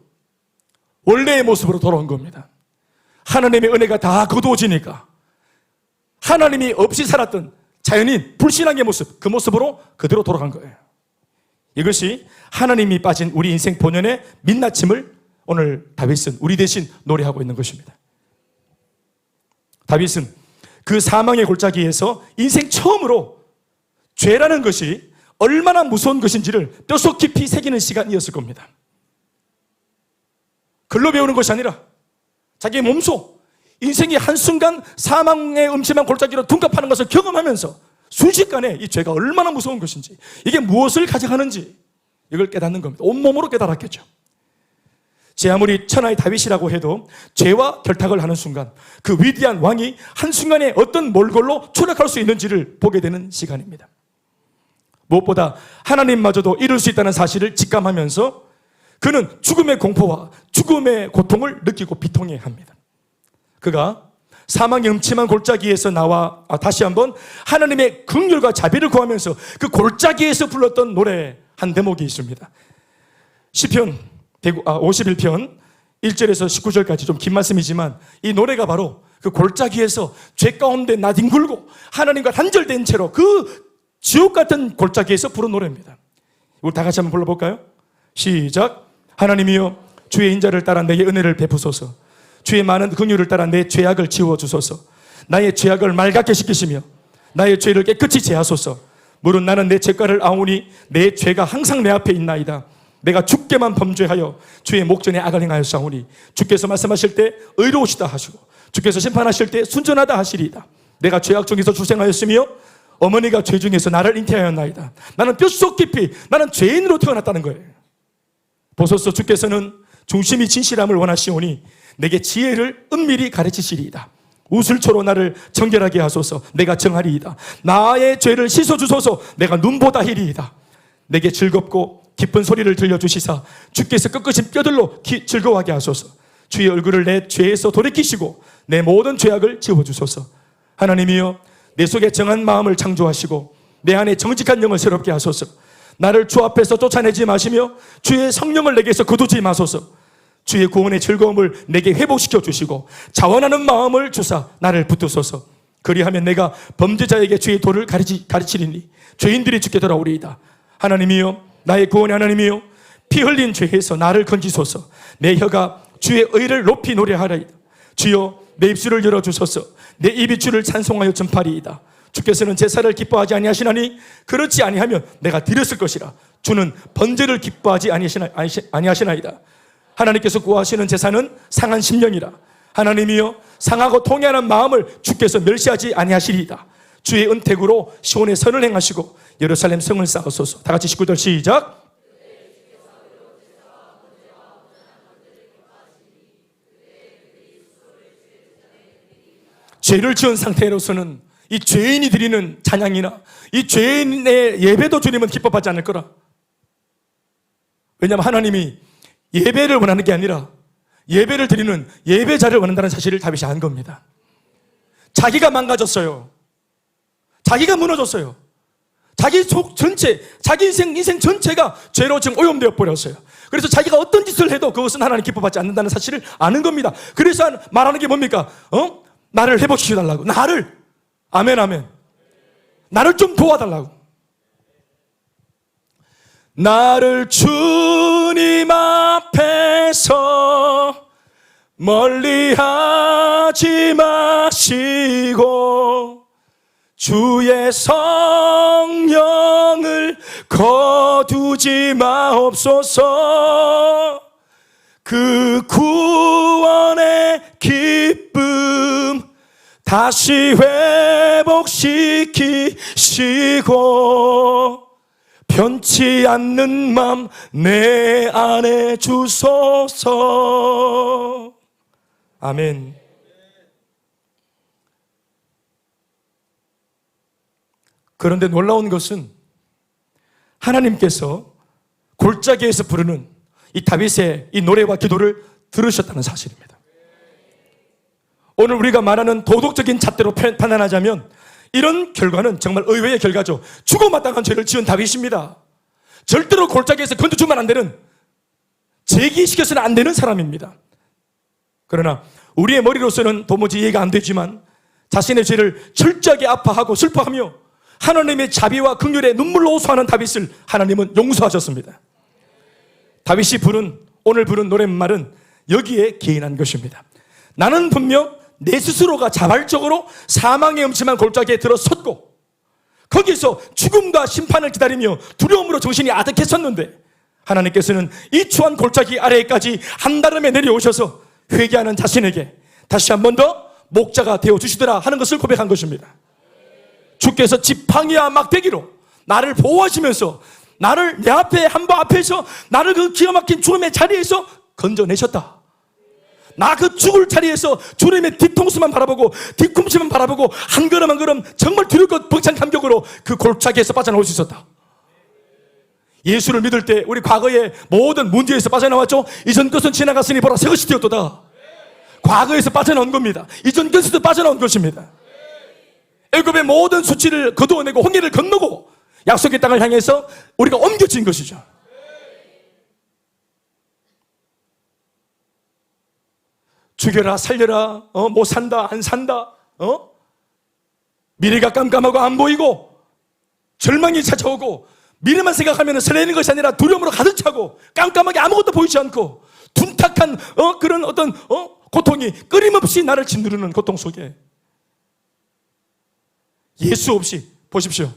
원래의 모습으로 돌아온 겁니다. 하나님의 은혜가 다 거두어지니까 하나님이 없이 살았던 자연인 불신앙의 모습, 그 모습으로 그대로 돌아간 거예요. 이것이 하나님이 빠진 우리 인생 본연의 민낯임을 오늘 다윗은 우리 대신 노래하고 있는 것입니다. 다윗은 그 사망의 골짜기에서 인생 처음으로 죄라는 것이 얼마나 무서운 것인지를 뼛속 깊이 새기는 시간이었을 겁니다. 글로 배우는 것이 아니라 자기의 몸소 인생의 한순간 사망의 음침한 골짜기로 둔갑하는 것을 경험하면서 순식간에 이 죄가 얼마나 무서운 것인지, 이게 무엇을 가져가는지 이걸 깨닫는 겁니다. 온몸으로 깨달았겠죠. 제 아무리 천하의 다윗이라고 해도 죄와 결탁을 하는 순간 그 위대한 왕이 한순간에 어떤 몰골로 추락할 수 있는지를 보게 되는 시간입니다. 무엇보다 하나님마저도 이룰 수 있다는 사실을 직감하면서 그는 죽음의 공포와 죽음의 고통을 느끼고 비통해합니다. 그가 사망의 음침한 골짜기에서 나와 다시 한번 하나님의 긍휼과 자비를 구하면서 그 골짜기에서 불렀던 노래 한 대목이 있습니다. 시편 51편 1절에서 19절까지 좀 긴 말씀이지만 이 노래가 바로 그 골짜기에서 죄 가운데 나뒹굴고 하나님과 단절된 채로 그 지옥 같은 골짜기에서 부른 노래입니다. 이걸 다 같이 한번 불러볼까요? 시작. 하나님이여, 주의 인자를 따라 내게 은혜를 베푸소서. 주의 많은 긍휼을 따라 내 죄악을 지워주소서. 나의 죄악을 맑게 씻기시며 나의 죄를 깨끗이 제하소서. 물은 나는 내 죄가를 아오니 내 죄가 항상 내 앞에 있나이다. 내가 주께만 범죄하여 주의 목전에 악을 행하였사오니 주께서 말씀하실 때 의로우시다 하시고 주께서 심판하실 때 순전하다 하시리이다. 내가 죄악 중에서 출생하였으며 어머니가 죄 중에서 나를 잉태하였나이다. 나는 뼛속 깊이 나는 죄인으로 태어났다는 거예요. 보소서, 주께서는 중심이 진실함을 원하시오니 내게 지혜를 은밀히 가르치시리이다. 우슬초로 나를 정결하게 하소서. 내가 정하리이다. 나의 죄를 씻어주소서. 내가 눈보다 희리이다. 내게 즐겁고 기쁜 소리를 들려주시사 주께서 꺾으신 뼈들로 즐거워하게 하소서. 주의 얼굴을 내 죄에서 돌이키시고 내 모든 죄악을 지워주소서. 하나님이여, 내 속에 정한 마음을 창조하시고 내 안에 정직한 영을 새롭게 하소서. 나를 주 앞에서 쫓아내지 마시며 주의 성령을 내게서 거두지 마소서. 주의 구원의 즐거움을 내게 회복시켜 주시고 자원하는 마음을 주사 나를 붙드소서. 그리하면 내가 범죄자에게 주의 도를 가르치리니 죄인들이 주께 돌아오리이다. 하나님이여, 나의 구원의 하나님이여, 피 흘린 죄에서 나를 건지소서. 내 혀가 주의 의를 높이 노래하리이다. 주여, 내 입술을 열어주소서. 내 입이 주를 찬송하여 전파리이다. 주께서는 제사를 기뻐하지 아니하시나니 그렇지 아니하면 내가 드렸을 것이라. 주는 번제를 기뻐하지 아니하시나이다. 하나님께서 구하시는 제사는 상한 심령이라. 하나님이여, 상하고 통해하는 마음을 주께서 멸시하지 아니하시리이다. 주의 은택으로 시온의 선을 행하시고 예루살렘 성을 쌓으소서. 다 같이 19절 시작. 죄를 지은 상태로서는 이 죄인이 드리는 찬양이나 이 죄인의 예배도 주님은 기뻐하지 않을 거라. 왜냐하면 하나님이 예배를 원하는 게 아니라 예배를 드리는 예배자를 원한다는 사실을 다윗이 안 겁니다. 자기가 망가졌어요. 자기가 무너졌어요. 자기 속 전체, 자기 인생 전체가 죄로 지금 오염되어 버렸어요. 그래서 자기가 어떤 짓을 해도 그것은 하나님 기뻐받지 않는다는 사실을 아는 겁니다. 그래서 말하는 게 뭡니까? 나를 회복시켜달라고. 나를. 아멘, 아멘. 나를 좀 도와달라고. 나를 주님 앞에서 멀리하지 마시고 주의 성령을 거두지 마옵소서. 그 구원의 기쁨 다시 회복시키시고 변치 않는 맘 내 안에 주소서. 아멘. 그런데 놀라운 것은 하나님께서 골짜기에서 부르는 이 다윗의 이 노래와 기도를 들으셨다는 사실입니다. 오늘 우리가 말하는 도덕적인 잣대로 판단하자면 이런 결과는 정말 의외의 결과죠. 죽어마땅한 죄를 지은 다윗입니다. 절대로 골짜기에서 건져주면 안 되는, 제기시켜서는 안 되는 사람입니다. 그러나 우리의 머리로서는 도무지 이해가 안 되지만 자신의 죄를 철저하게 아파하고 슬퍼하며 하나님의 자비와 긍휼에 눈물로 호소하는 다윗을 하나님은 용서하셨습니다. 다윗이 오늘 부른 노랫말은 여기에 기인한 것입니다. 나는 분명 내 스스로가 자발적으로 사망의 음침한 골짜기에 들어섰고 거기서 죽음과 심판을 기다리며 두려움으로 정신이 아득했었는데 하나님께서는 이 추한 골짜기 아래에까지 한달음에 내려오셔서 회개하는 자신에게 다시 한 번 더 목자가 되어주시더라 하는 것을 고백한 것입니다. 주께서 지팡이와 막대기로 나를 보호하시면서 나를 내 앞에 한번 앞에서 나를 그 기가 막힌 죽음의 자리에서 건져내셨다. 나 그 죽을 자리에서 주님의 뒤통수만 바라보고 뒤꿈치만 바라보고 한 걸음 한 걸음 정말 두려울 것 벅찬 감격으로 그 골짜기에서 빠져나올 수 있었다. 예수를 믿을 때 우리 과거의 모든 문제에서 빠져나왔죠. 이전 것은 지나갔으니 보라 새 것이 되었도다. 과거에서 빠져나온 겁니다. 이전 것에서 빠져나온 것입니다. 애굽의 모든 수치를 거두어내고 홍해를 건너고 약속의 땅을 향해서 우리가 옮겨진 것이죠. 죽여라 살려라 못 산다 안 산다 미래가 깜깜하고 안 보이고 절망이 찾아오고 미래만 생각하면 설레는 것이 아니라 두려움으로 가득 차고 깜깜하게 아무것도 보이지 않고 둔탁한 그런 어떤 고통이 끊임없이 나를 짓누르는 고통 속에 예수 없이 보십시오.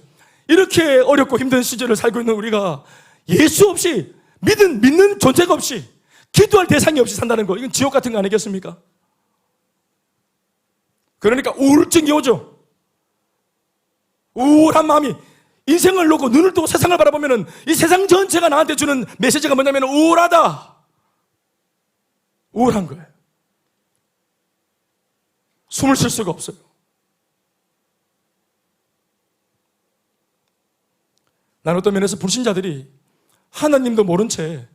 이렇게 어렵고 힘든 시절을 살고 있는 우리가 예수 없이 믿는 존재가 없이 기도할 대상이 없이 산다는 거, 이건 지옥 같은 거 아니겠습니까? 그러니까 우울증이 오죠. 우울한 마음이, 인생을 놓고 눈을 뜨고 세상을 바라보면 이 세상 전체가 나한테 주는 메시지가 뭐냐면 우울하다. 우울한 거예요. 숨을 쉴 수가 없어요. 나는 어떤 면에서 불신자들이 하나님도 모른 채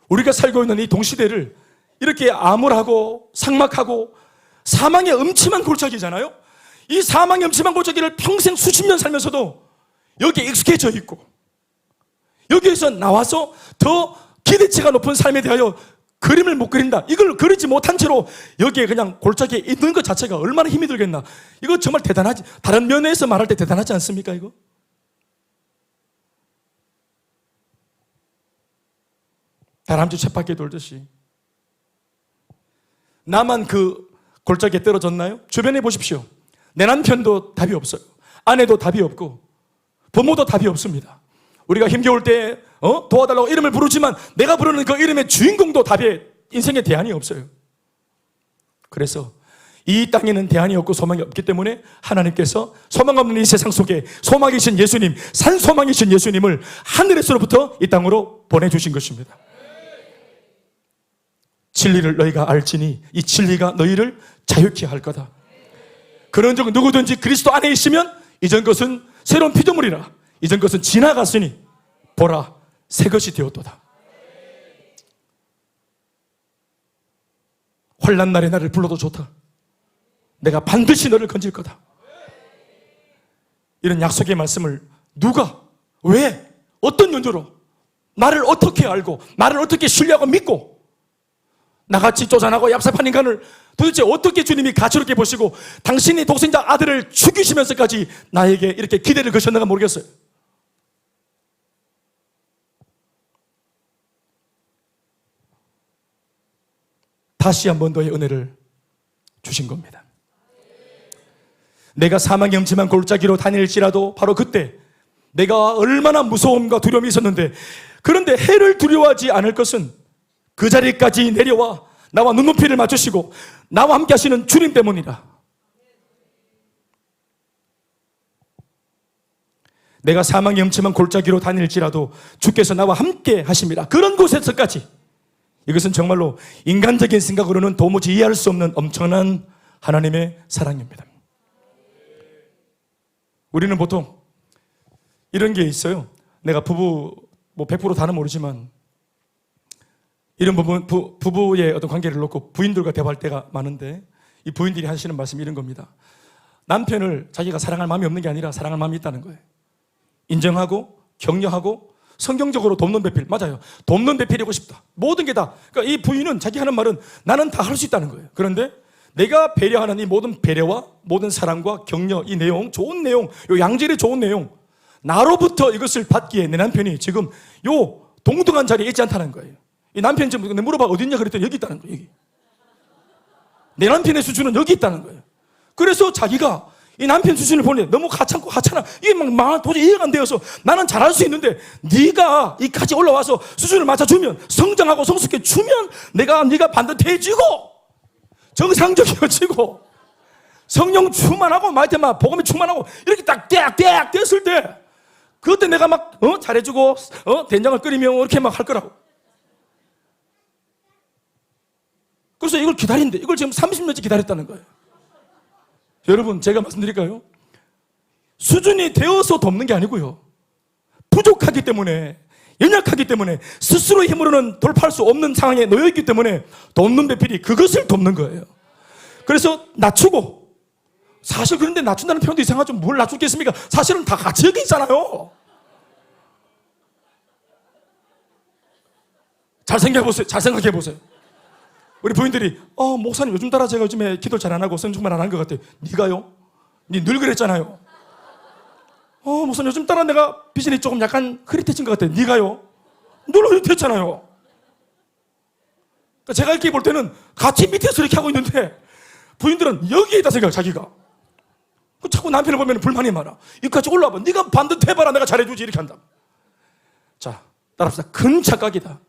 우리가 살고 있는 이 동시대를 이렇게 암울하고 삭막하고 사망의 음침한 골짜기잖아요. 이 사망의 음침한 골짜기를 평생 수십 년 살면서도 여기에 익숙해져 있고 여기에서 나와서 더 기대치가 높은 삶에 대하여 그림을 못 그린다. 이걸 그리지 못한 채로 여기에 그냥 골짜기에 있는 것 자체가 얼마나 힘이 들겠나. 이거 정말 대단하지. 다른 면에서 말할 때 대단하지 않습니까 이거? 다람쥐 쳇바퀴 돌듯이 나만 그 골짜기에 떨어졌나요? 주변에 보십시오. 내 남편도 답이 없어요. 아내도 답이 없고 부모도 답이 없습니다. 우리가 힘겨울 때 도와달라고 이름을 부르지만 내가 부르는 그 이름의 주인공도 답에 인생에 대안이 없어요. 그래서 이 땅에는 대안이 없고 소망이 없기 때문에 하나님께서 소망 없는 이 세상 속에 소망이신 예수님, 산소망이신 예수님을 하늘에서부터 이 땅으로 보내주신 것입니다. 진리를 너희가 알지니 이 진리가 너희를 자유케 할 거다. 그런즉 누구든지 그리스도 안에 있으면 이전 것은 새로운 피조물이라 이전 것은 지나갔으니 보라 새 것이 되었도다. 환난 날에 나를 불러도 좋다. 내가 반드시 너를 건질 거다. 이런 약속의 말씀을 누가, 왜, 어떤 연조로 나를 어떻게 알고 나를 어떻게 신뢰하고 믿고 나같이 쪼잔하고 얍삽한 인간을 도대체 어떻게 주님이 가치롭게 보시고 당신이 독생자 아들을 죽이시면서까지 나에게 이렇게 기대를 거셨는가 모르겠어요. 다시 한 번 더의 은혜를 주신 겁니다. 내가 사망의 음침한 골짜기로 다닐지라도 바로 그때 내가 얼마나 무서움과 두려움이 있었는데 그런데 해를 두려워하지 않을 것은 그 자리까지 내려와 나와 눈높이를 맞추시고 나와 함께 하시는 주님 때문이라. 내가 사망의 음침한 골짜기로 다닐지라도 주께서 나와 함께 하심이라. 그런 곳에서까지 이것은 정말로 인간적인 생각으로는 도무지 이해할 수 없는 엄청난 하나님의 사랑입니다. 우리는 보통 이런 게 있어요. 내가 부부 100% 다는 모르지만 이런 부부의 어떤 관계를 놓고 부인들과 대화할 때가 많은데 이 부인들이 하시는 말씀이 이런 겁니다. 남편을 자기가 사랑할 마음이 없는 게 아니라 사랑할 마음이 있다는 거예요. 인정하고 격려하고 성경적으로 돕는 배필, 맞아요. 돕는 배필이고 싶다. 모든 게 다. 그러니까 이 부인은 자기 하는 말은 나는 다 할 수 있다는 거예요. 그런데 내가 배려하는 이 모든 배려와 모든 사랑과 격려, 이 내용, 좋은 내용, 요 양질의 좋은 내용, 나로부터 이것을 받기에 내 남편이 지금 요 동등한 자리에 있지 않다는 거예요. 이 남편이 지금 물어봐 어디 있냐 그랬더니 여기 있다는 거예요. 여기. 내 남편의 수준은 여기 있다는 거예요. 그래서 자기가 이 남편 수준을 보니 너무 하찮아. 이게 막 도저히 이해가 안 되어서 나는 잘할 수 있는데 네가 이까지 올라와서 수준을 맞춰주면 성장하고 성숙해 주면 네가 반듯해지고 정상적이어지고 성령 충만하고 말때만 복음이 충만하고 이렇게 딱 됐을 때 그때 내가 막 잘해주고 된장을 끓이면 이렇게 막 할 거라고. 그래서 이걸 기다린대. 이걸 지금 30년째 기다렸다는 거예요. 여러분 제가 말씀드릴까요? 수준이 되어서 돕는 게 아니고요. 부족하기 때문에 연약하기 때문에 스스로의 힘으로는 돌파할 수 없는 상황에 놓여있기 때문에 돕는 배필이 그것을 돕는 거예요. 그래서 낮추고 사실 그런데 낮춘다는 표현도 이상하죠. 뭘 낮추겠습니까? 사실은 다 같이 여기 있잖아요. 잘 생각해 보세요. 우리 부인들이 목사님 요즘 따라 제가 요즘에 기도 잘 안 하고 성충만 안 한 것 같아요. 네가요? 네 늘 그랬잖아요. 목사님 요즘 따라 내가 비전이 조금 약간 흐릿해진 것 같아요. 네가요? 늘 흐릿했잖아요. 그러니까 제가 이렇게 볼 때는 같이 밑에서 이렇게 하고 있는데 부인들은 여기에 있다 생각 자기가. 자꾸 남편을 보면 불만이 많아. 여기까지 올라와봐. 네가 반듯해봐라 내가 잘해주지 이렇게 한다. 자 따라합시다. 큰 착각이다.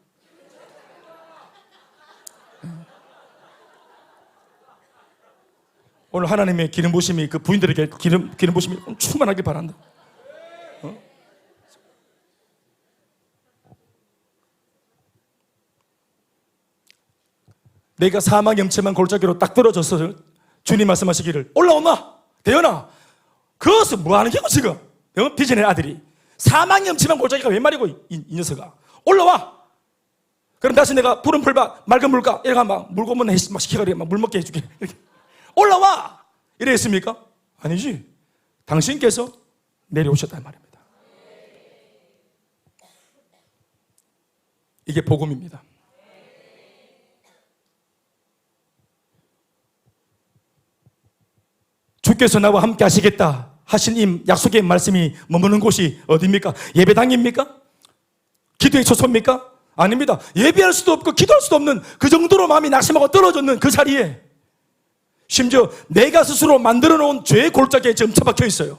오늘 하나님의 기름 부심이 그 부인들에게 기름 부심이 충만하길 바란다. 내가 사망염체만 골짜기로 딱 떨어져서 주님 말씀하시기를 올라오나 대연아 그것은 뭐하는 게고 지금 비전의 아들이 사망염체만 골짜기가 웬 말이고 이 녀석아 올라와. 그럼 다시 내가 푸른 풀밭 맑은 물가 이렇게 막 물고문 막 시켜가지고 막 물 먹게 해줄게. 이렇게. 올라와! 이래 했습니까? 아니지. 당신께서 내려오셨단 말입니다. 이게 복음입니다. 주께서 나와 함께 하시겠다 하신 이 약속의 말씀이 머무는 곳이 어디입니까? 예배당입니까? 기도의 처소입니까? 아닙니다. 예배할 수도 없고 기도할 수도 없는 그 정도로 마음이 낙심하고 떨어졌는 그 자리에 심지어 내가 스스로 만들어 놓은 죄의 골짜기에 지금 처박혀 있어요.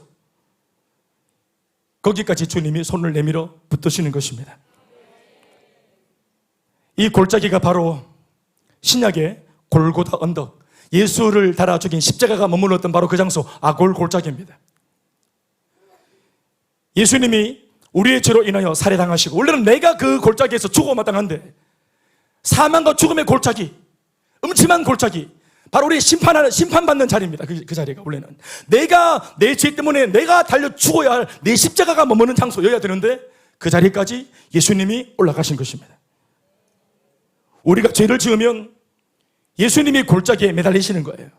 거기까지 주님이 손을 내밀어 붙드시는 것입니다. 이 골짜기가 바로 신약의 골고다 언덕, 예수를 달아 죽인 십자가가 머물렀던 바로 그 장소 아골 골짜기입니다. 예수님이 우리의 죄로 인하여 살해당하시고 원래는 내가 그 골짜기에서 죽어 마땅한데 사망과 죽음의 골짜기, 음침한 골짜기, 바로 우리 심판받는 자리입니다. 그 자리가 원래는 내가 내 죄 때문에 내가 달려 죽어야 할 내 십자가가 머무는 장소여야 되는데 그 자리까지 예수님이 올라가신 것입니다. 우리가 죄를 지으면 예수님이 골짜기에 매달리시는 거예요.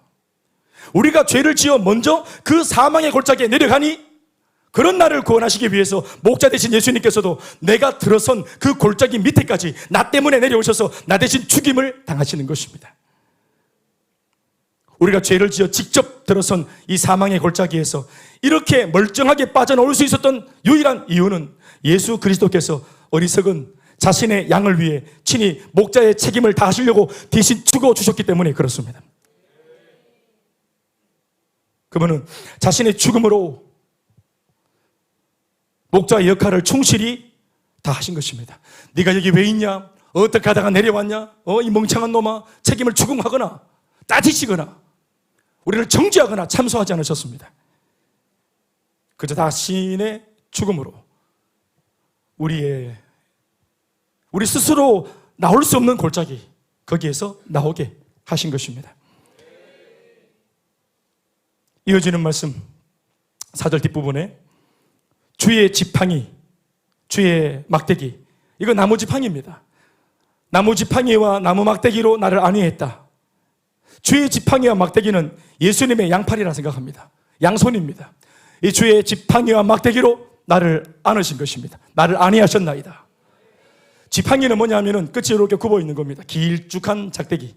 우리가 죄를 지어 먼저 그 사망의 골짜기에 내려가니 그런 나를 구원하시기 위해서 목자 되신 예수님께서도 내가 들어선 그 골짜기 밑에까지 나 때문에 내려오셔서 나 대신 죽임을 당하시는 것입니다. 우리가 죄를 지어 직접 들어선 이 사망의 골짜기에서 이렇게 멀쩡하게 빠져나올 수 있었던 유일한 이유는 예수 그리스도께서 어리석은 자신의 양을 위해 친히 목자의 책임을 다하시려고 대신 죽어주셨기 때문에 그렇습니다. 그분은 자신의 죽음으로 목자의 역할을 충실히 다하신 것입니다. 네가 여기 왜 있냐? 어떻게 하다가 내려왔냐? 이 멍청한 놈아, 책임을 추궁하거나 따지시거나 우리를 정죄하거나 참소하지 않으셨습니다. 그저 자신의 죽음으로 우리 스스로 나올 수 없는 골짜기 거기에서 나오게 하신 것입니다. 이어지는 말씀 4절 뒷부분에 주의 지팡이, 주의 막대기, 이거 나무 지팡이입니다. 나무 지팡이와 나무 막대기로 나를 안위했다. 주의 지팡이와 막대기는 예수님의 양팔이라 생각합니다. 양손입니다. 이 주의 지팡이와 막대기로 나를 안으신 것입니다. 나를 안위하셨나이다. 지팡이는 뭐냐면은 끝이 이렇게 굽어 있는 겁니다. 길쭉한 작대기.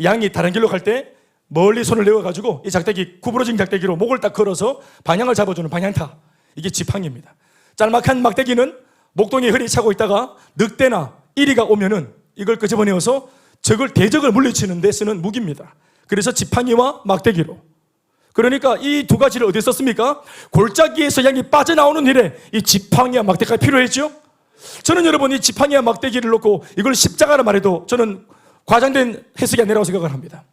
양이 다른 길로 갈 때 멀리 손을 내어가지고 이 작대기, 구부러진 작대기로 목을 딱 걸어서 방향을 잡아주는 방향타. 이게 지팡이입니다. 짤막한 막대기는 목동에 허리 차고 있다가 늑대나 이리가 오면은 이걸 끄집어내어서 대적을 물리치는 데 쓰는 무기입니다. 그래서 지팡이와 막대기로. 그러니까 이 두 가지를 어디에 썼습니까? 골짜기에서 양이 빠져나오는 일에 이 지팡이와 막대기가 필요했죠. 저는 여러분 이 지팡이와 막대기를 놓고 이걸 십자가라 말해도 저는 과장된 해석이 아니라고 생각을 합니다.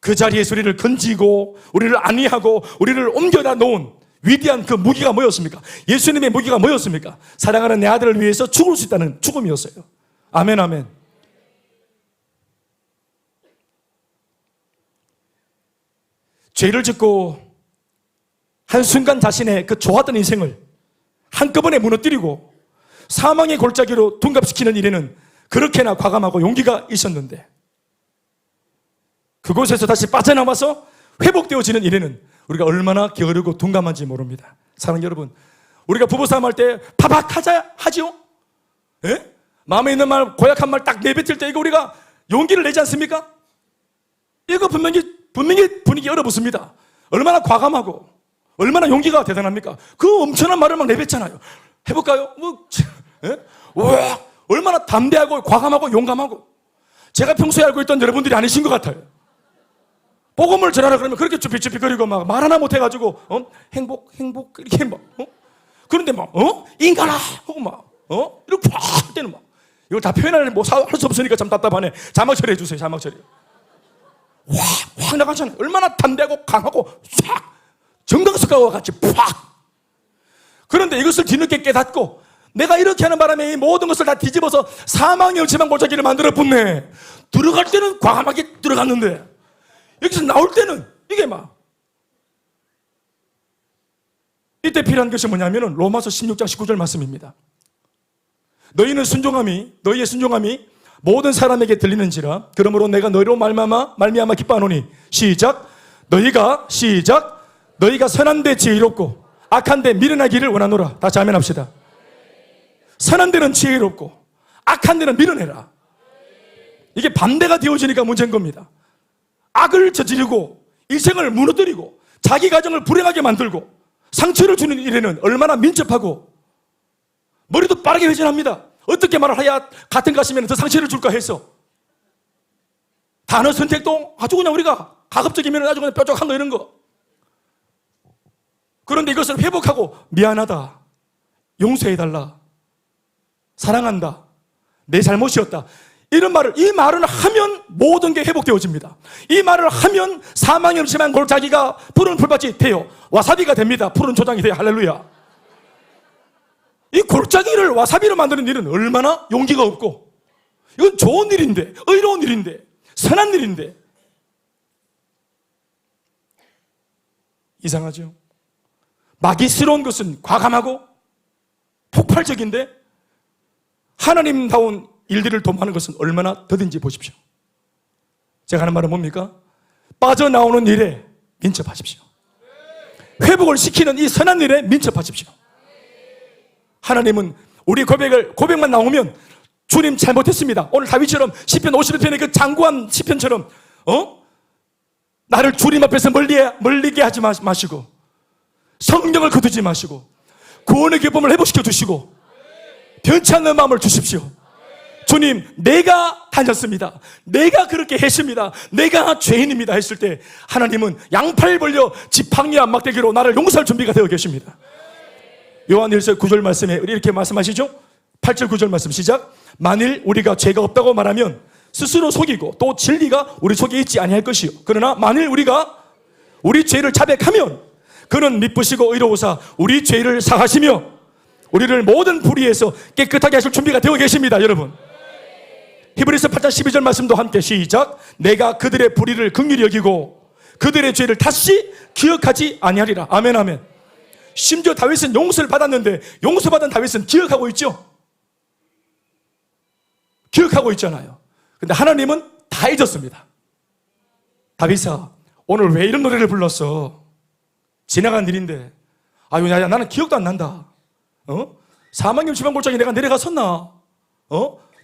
그 자리에서 우리를 건지고 우리를 안위하고 우리를 옮겨다 놓은 위대한 그 무기가 뭐였습니까? 예수님의 무기가 뭐였습니까? 사랑하는 내 아들을 위해서 죽을 수 있다는 죽음이었어요. 아멘, 아멘. 죄를 짓고 한순간 자신의 그 좋았던 인생을 한꺼번에 무너뜨리고 사망의 골짜기로 둔갑시키는 일에는 그렇게나 과감하고 용기가 있었는데 그곳에서 다시 빠져나와서 회복되어지는 일에는 우리가 얼마나 게으르고 둔감한지 모릅니다. 사랑하는 여러분, 우리가 부부싸움 할 때 파박하자 하지요? 예? 마음에 있는 말, 고약한 말 딱 내뱉을 때 이거 우리가 용기를 내지 않습니까? 이거 분명히 분위기 얼어붙습니다. 얼마나 과감하고 얼마나 용기가 대단합니까? 그 엄청난 말을 막 내뱉잖아요. 해볼까요? 예? 와, 얼마나 담대하고 과감하고 용감하고 제가 평소에 알고 있던 여러분들이 아니신 것 같아요. 복음을 전하라 그러면 그렇게 쭈삣쭈삣거리고 막 말 하나 못해가지고 행복 이렇게 막 그런데 막 인간아 하고 막 이렇게 팍 할 때는 막 이걸 다 표현할 수 없으니까 참 답답하네. 자막 처리해 주세요. 자막 처리. 확 나가잖아요. 얼마나 담대하고 강하고 싹 정강석가와 같이 팍. 그런데 이것을 뒤늦게 깨닫고 내가 이렇게 하는 바람에 이 모든 것을 다 뒤집어서 사망의 음침한 골짜기를 만들어 붙네. 들어갈 때는 과감하게 들어갔는데 여기서 나올 때는 이게 막 이때 필요한 것이 뭐냐면은 로마서 16장 19절 말씀입니다. 너희의 순종함이 모든 사람에게 들리는지라. 그러므로 내가 너희로 말미암아 기뻐하노니 시작. 너희가 선한 데 지혜롭고 악한 데 미련하기를 원하노라. 다시 아멘 합시다. 선한 데는 지혜롭고 악한 데는 미련해라. 이게 반대가 되어지니까 문제인 겁니다. 악을 저지르고 일생을 무너뜨리고 자기 가정을 불행하게 만들고 상처를 주는 일에는 얼마나 민첩하고 머리도 빠르게 회전합니다. 어떻게 말을 해야 같은 가시면 더 상처를 줄까 해서 단어 선택도 아주 그냥 우리가 가급적이면 아주 그냥 뾰족한 거 이런 거. 그런데 이것을 회복하고 미안하다, 용서해달라, 사랑한다, 내 잘못이었다, 이런 말을, 이 말을 하면 모든 게 회복되어집니다. 이 말을 하면 사망이 음침한 골짜기가 푸른 풀밭이 돼요. 와사비가 됩니다. 푸른 초장이 돼요. 할렐루야. 이 골짜기를 와사비로 만드는 일은 얼마나 용기가 없고, 이건 좋은 일인데, 의로운 일인데, 선한 일인데 이상하죠. 마귀스러운 것은 과감하고 폭발적인데 하나님다운 일들을 도모하는 것은 얼마나 더딘지 보십시오. 제가 하는 말은 뭡니까? 빠져나오는 일에 민첩하십시오. 회복을 시키는 이 선한 일에 민첩하십시오. 하나님은 우리 고백만 나오면 주님 잘못했습니다. 오늘 다윗처럼 시편 51편의 그 장구한 시편처럼 나를 주님 앞에서 멀리게 하지 마시고 성령을 거두지 마시고 구원의 기쁨을 회복시켜 주시고 변치 않는 마음을 주십시오. 주님, 내가 다녔습니다. 내가 그렇게 했습니다. 내가 죄인입니다 했을 때 하나님은 양팔 벌려 지팡이와 막대기로 나를 용서할 준비가 되어 계십니다. 요한 1서 9절 말씀에 이렇게 말씀하시죠. 8절 9절 말씀 시작. 만일 우리가 죄가 없다고 말하면 스스로 속이고 또 진리가 우리 속에 있지 아니할 것이요. 그러나 만일 우리가 우리 죄를 자백하면 그는 미쁘시고 의로우사 우리 죄를 사하시며 우리를 모든 불의에서 깨끗하게 하실 준비가 되어 계십니다. 여러분, 히브리서 8장 12절 말씀도 함께 시작. 내가 그들의 불의를 긍휼히 여기고 그들의 죄를 다시 기억하지 아니하리라. 아멘 아멘. 심지어 다윗은 용서를 받았는데 용서받은 다윗은 기억하고 있죠. 기억하고 있잖아요. 근데 하나님은 다 잊었습니다. 다윗아, 오늘 왜 이런 노래를 불렀어? 지나간 일인데. 아유, 야, 나는 기억도 안 난다. 사망염 골짜기 내가 내려갔었나?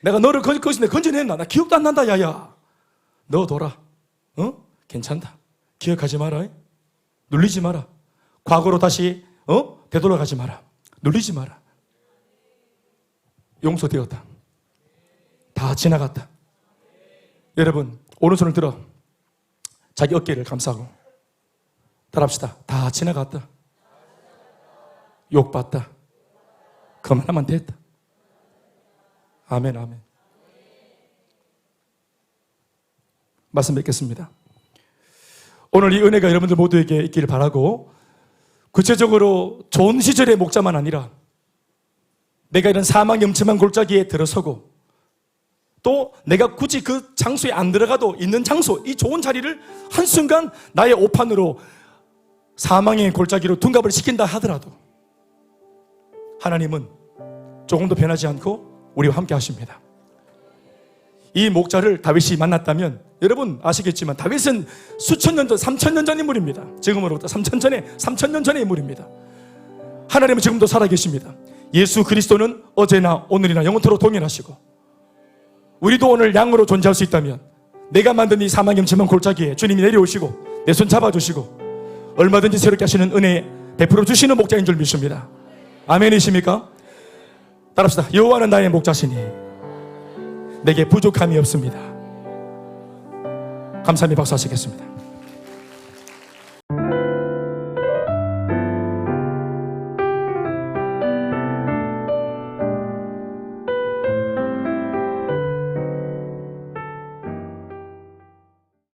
내가 너를 거기서 건져냈나? 나 기억도 안 난다, 야야. 너 돌아. 괜찮다. 기억하지 마라. 눌리지 마라. 과거로 다시 되돌아가지 마라. 눌리지 마라. 용서되었다. 다 지나갔다. 여러분, 오른손을 들어 자기 어깨를 감싸고 따라합시다. 다 지나갔다. 욕받다. 그만하면 됐다. 아멘, 아멘. 말씀 뵙겠습니다. 오늘 이 은혜가 여러분들 모두에게 있기를 바라고, 구체적으로 좋은 시절의 목자만 아니라 내가 이런 사망 염침한 골짜기에 들어서고, 또 내가 굳이 그 장소에 안 들어가도 있는 장소, 이 좋은 자리를 한순간 나의 오판으로 사망의 골짜기로 둔갑을 시킨다 하더라도 하나님은 조금도 변하지 않고 우리와 함께 하십니다. 이 목자를 다윗이 만났다면, 여러분 아시겠지만 다윗은 수천 년 전, 3,000년 전 인물입니다. 지금으로부터 3,000년 전의 인물입니다. 하나님은 지금도 살아계십니다. 예수 그리스도는 어제나 오늘이나 영원토록 동일하시고, 우리도 오늘 양으로 존재할 수 있다면 내가 만든 이 사망 염침한 골짜기에 주님이 내려오시고 내 손 잡아주시고 얼마든지 새롭게 하시는 은혜 베풀어 주시는 목자인 줄 믿습니다. 아멘이십니까? 따라합시다. 여호와는 나의 목자시니 내게 부족함이 없습니다. 감사합니다. 박수 하시겠습니다.